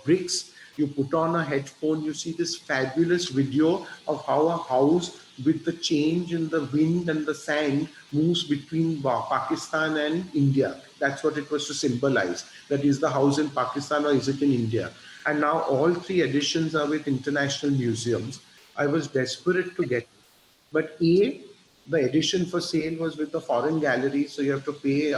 bricks, you put on a headphone, you see this fabulous video of how a house, with the change in the wind and the sand, moves between Pakistan and India. That's what it was to symbolize. That is the house in Pakistan or is it in India? And now all 3 editions are with international museums. I was desperate to get it. But the edition for sale was with the foreign gallery, so you have to pay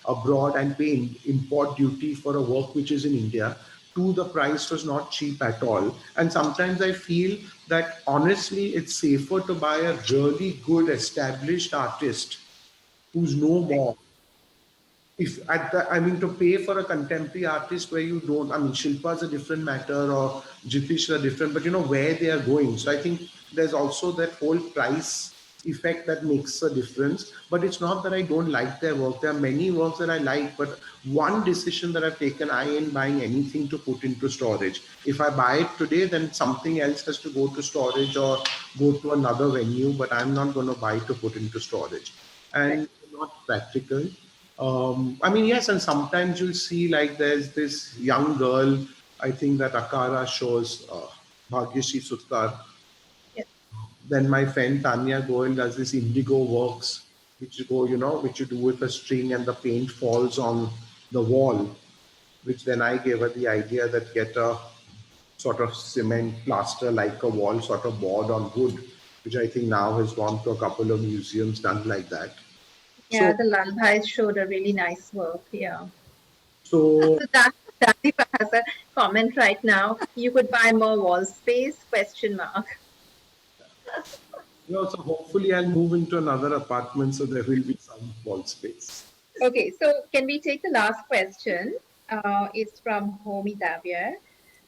abroad and pay import duty for a work which is in India. Two, the price was not cheap at all. And sometimes I feel that honestly, it's safer to buy a really good established artist who's no more. If at the, I mean, to pay for a contemporary artist where you don't, I mean, Shilpa is a different matter or Jitish are different, but you know where they are going. So I think there's also that whole price effect that makes a difference. But it's not that I don't like their work. There are many works that I like, but one decision that I've taken, I ain't buying anything to put into storage. If I buy it today, then something else has to go to storage or go to another venue, but I'm not going to buy to put into storage. And not practical. I mean, yes, and sometimes you'll see like there's this young girl, I think that Akara shows, Bhagyashree Sutkar. Yes. Then my friend Tanya Goel does this indigo works, which you go, you know, which you do with a string and the paint falls on the wall, which then I gave her the idea that get a sort of cement plaster like a wall sort of board on wood, which I think now has gone to a couple of museums done like that. Yeah, So, the Lalbhai showed a really nice work. Yeah. so So that Dadipa has a comment right now. You could buy more wall space? Question mark. you know, so hopefully I'll move into another apartment so there will be some wall space. Okay, so can we take the last question? It's from Homi Davia.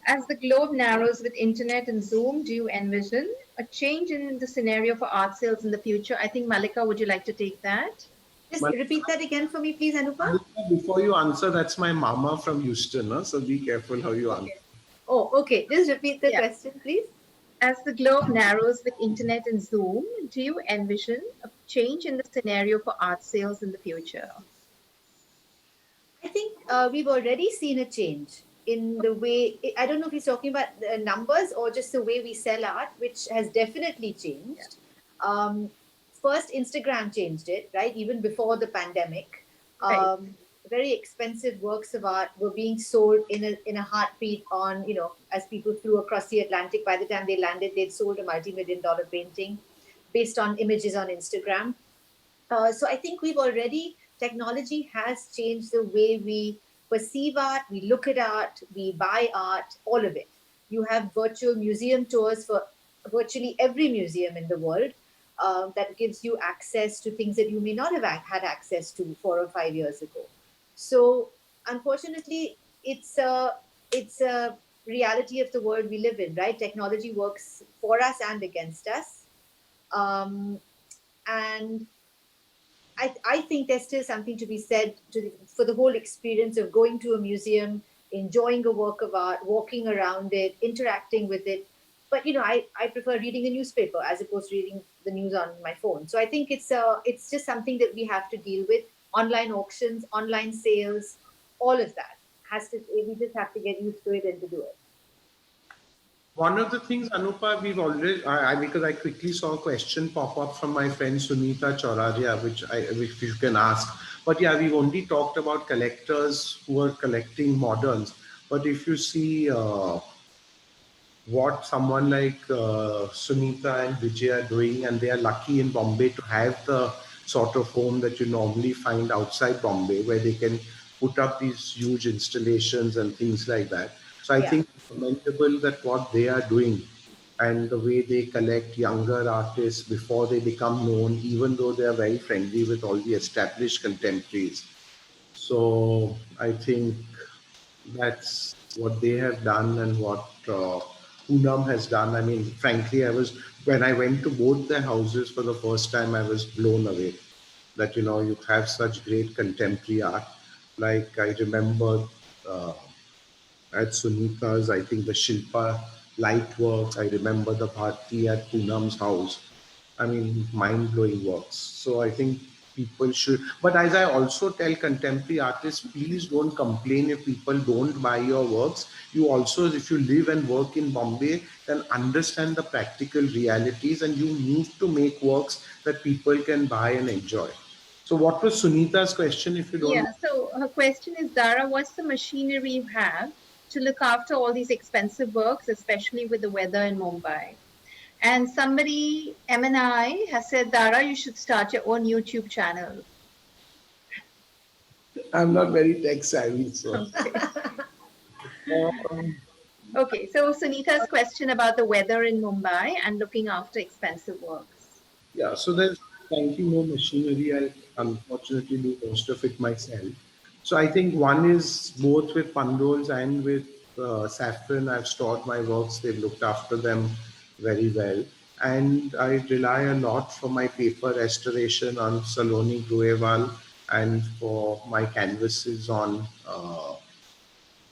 As the globe narrows with internet and Zoom, do you envision a change in the scenario for art sales in the future? I think Mallika, would you like to take that? Just Mal- repeat that again for me, please, Anupa. Malika, before you answer, that's my mama from Houston, huh? So be careful how you answer. Okay. Oh, okay. Just repeat the Yeah. question, please. As the globe narrows with internet and Zoom, do you envision a change in the scenario for art sales in the future? I think we've already seen a change in the way, I don't know if he's talking about the numbers or just the way we sell art, which has definitely changed. Um, First, Instagram changed it, right? Even before the pandemic. Right. Very expensive works of art were being sold in a heartbeat on, you know, as people flew across the Atlantic. By the time they landed, they'd sold a multi-million dollar painting based on images on Instagram. So I think we've already, technology has changed the way we perceive art, we look at art, we buy art, all of it. You have virtual museum tours for virtually every museum in the world, that gives you access to things that you may not have had access to 4 or 5 years ago. So unfortunately, it's a reality of the world we live in, right? Technology works for us and against us. Um, and I think there's still something to be said for the whole experience of going to a museum, enjoying a work of art, walking around it, interacting with it. But you know, I prefer reading a newspaper as opposed to reading the news on my phone. So I think it's just something that we have to deal with. Online auctions, online sales, all of that has to. We just have to get used to it and to do it. One of the things, Anupa, we've already, because I quickly saw a question pop up from my friend Sunita Choraria, which you can ask. But yeah, we've only talked about collectors who are collecting moderns. But if you see what someone like Sunita and Vijay are doing, and they are lucky in Bombay to have the sort of home that you normally find outside Bombay, where they can put up these huge installations and things like that. So I Yeah. think it's commendable that what they are doing and the way they collect younger artists before they become known, even though they are very friendly with all the established contemporaries. So I think that's what they have done and what Poonam has done. I mean, frankly, when I went to both their houses for the first time, I was blown away that, you know, you have such great contemporary art. Like I remember uh, at Sunita's, I think the Shilpa light work. I remember the Bharti at Poonam's house. I mean, mind blowing works. So I think people should. But as I also tell contemporary artists, please don't complain if people don't buy your works. You also, if you live and work in Bombay, then understand the practical realities and you need to make works that people can buy and enjoy. So, what was Sunita's question, if you don't? Yeah, so her question is, Dara, what's the machinery you have to look after all these expensive works, especially with the weather in Mumbai? And somebody, M&I, has said, Dara, you should start your own YouTube channel. I'm not very tech savvy, so. Okay. Um, Okay, so Sunita's question about the weather in Mumbai and looking after expensive works. Yeah, so there's currently no machinery. I unfortunately do most of it myself. So I think one is both with Pandols and with Saffron. I've stored my works. They've looked after them very well. And I rely a lot for my paper restoration on Saloni Grueval and for my canvases on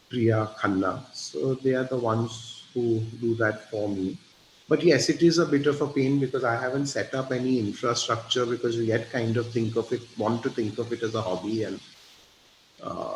Priya Khanna. So they are the ones who do that for me. But yes, it is a bit of a pain because I haven't set up any infrastructure because we yet kind of think of it, want to think of it as a hobby and uh,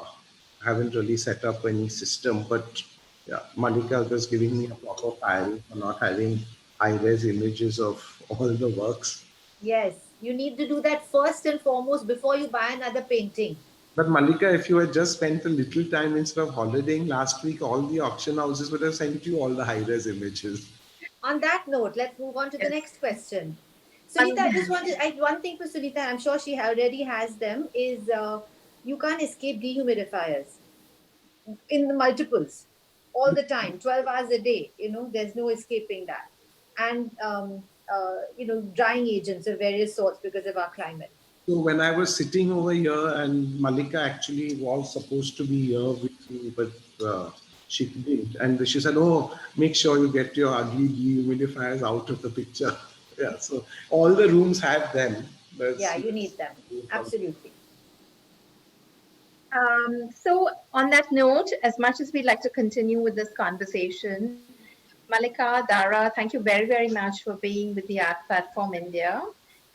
haven't really set up any system. But yeah, Malika was giving me a proper firing for not having high-res images of all the works. Yes, you need to do that first and foremost before you buy another painting. But Malika, if you had just spent a little time instead of holidaying last week, all the auction houses would have sent you all the high-res images. On that note, let's move on to the Yes. next question. Sunita, Um, I just wanted one thing for Sunita. I'm sure she already has them. Is you can't escape dehumidifiers in the multiples all the time, 12 hours a day. There's no escaping that, and drying agents of various sorts because of our climate. So when I was sitting over here, and Malika actually was supposed to be here with me, but she didn't. And she said, "Oh, make sure you get your ugly dehumidifiers out of the picture." Yeah. So all the rooms have them. Yeah, There's you need them. Absolutely. so on that note, as much as we'd like to continue with this conversation, Mallika, Dara, thank you very, very much for being with the Art Platform India.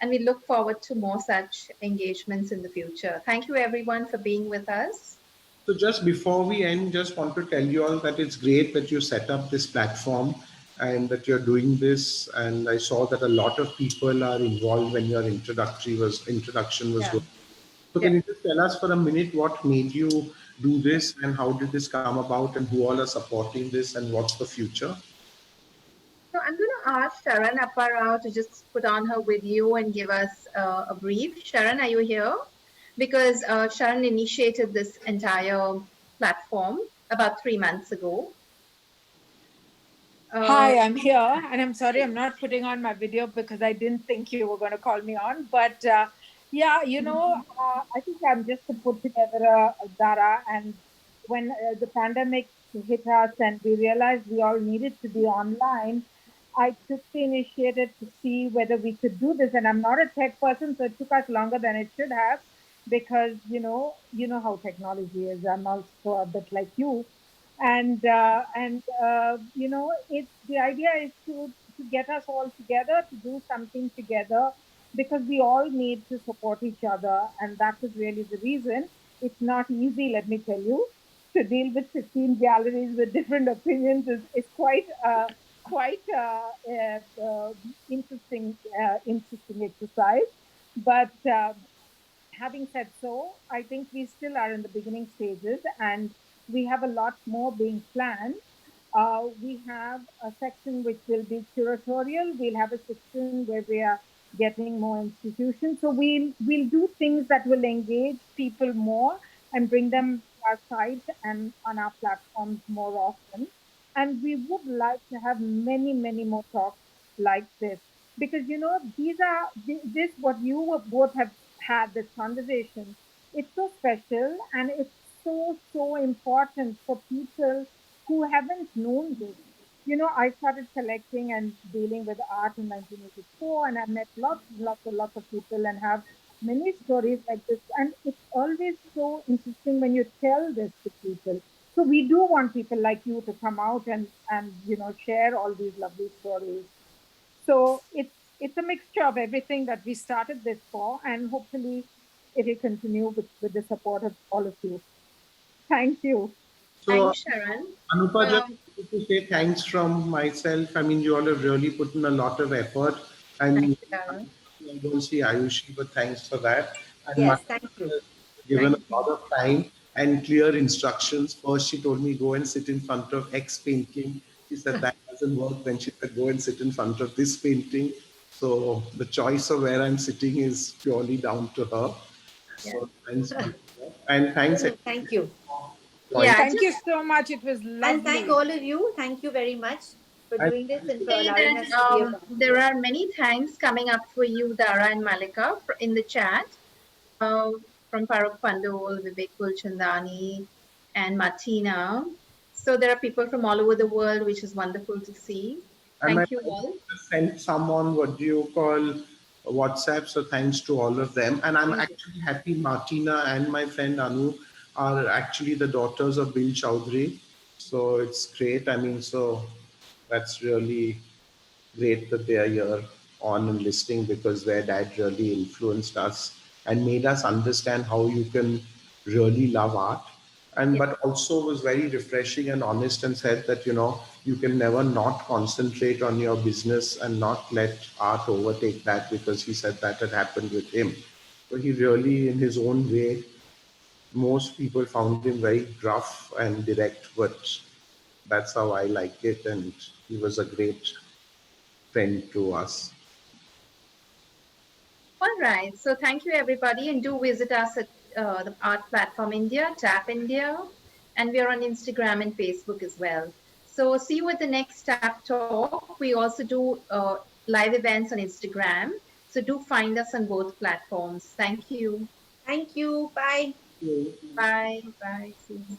And we look forward to more such engagements in the future. Thank you, everyone, for being with us. So just before we end, just want to tell you all that it's great that you set up this platform and that you're doing this. And I saw that a lot of people are involved when your introduction was Yeah. going. So Yeah. can you just tell us for a minute what made you do this and how did this come about and who all are supporting this and what's the future? So I'm going to ask Sharan Apparao to just put on her video and give us a brief. Sharan, are you here? Because Sharan initiated this entire platform about 3 months ago. Hi, I'm here, and I'm sorry I'm not putting on my video because I didn't think you were going to call me on. But yeah, I think I'm just to put together a Dara. And when the pandemic hit us and we realized we all needed to be online, I took the initiative to see whether we could do this. And I'm not a tech person, so it took us longer than it should have because you know how technology is. I'm also a bit like you, and it's the idea is to get us all together to do something together because we all need to support each other, and that is really the reason. It's not easy, let me tell you, to deal with 15 galleries with different opinions is quite interesting exercise, but having said so, I think we still are in the beginning stages and we have a lot more being planned. We have a section which will be curatorial. We'll have a section where we are getting more institutions. So we'll do things that will engage people more and bring them to our site and on our platforms more often. And we would like to have many, many more talks like this because these are this what you both have had this conversation. It's so special and it's so important for people who haven't known this. I started collecting and dealing with art in 1984, and I met lots of people and have many stories like this. And it's always so interesting when you tell this to people. So we do want people like you to come out and share all these lovely stories. So it's a mixture of everything that we started this for, and hopefully it will continue with the support of all of you. Thank you. So Thanks, Sharan. Anupa, just Um, wanted to say thanks from myself. I mean, you all have really put in a lot of effort Thank and you, Dara. I don't see Ayushi, but thanks for that. And Yes, Malika thank you. has given Thank a you. lot of time and clear instructions. First, she told me go and sit in front of X painting. She said that doesn't work. Then she said go and sit in front of this painting. So the choice of where I'm sitting is purely down to her. Yeah. So thanks, Malika. And thanks Thank you. Yeah, Thank you just so much. It was lovely. And thank all of you. Thank you very much for And doing this and for say allowing that us to be a part of there it. are many thanks coming up for you, Dara and Mallika, in the chat. uh, from Farooq Pandol, Vivek Kulchandani, and Martina. So there are people from all over the world, which is wonderful to see. my Thank you wife all. sent some on what do you call WhatsApp. So thanks to all of them. And I'm Thank you. actually happy Martina and my friend Anu are actually the daughters of Bill Chowdhury. So it's great. I mean, so that's really great that they are here on and listening because their dad really influenced us and made us understand how you can really love art. And Yes. but also was very refreshing and honest and said that you can never not concentrate on your business and not let art overtake that, because he said that had happened with him. So he really, in his own way, most people found him very gruff and direct, but that's how I like it. And he was a great friend to us. All right. So thank you, everybody. And do visit us at the Art Platform India, Tap India. And we are on Instagram and Facebook as well. So see you at the next Tap Talk. We also do live events on Instagram. So do find us on both platforms. Thank you. Thank you. Bye. Bye. Bye. See you.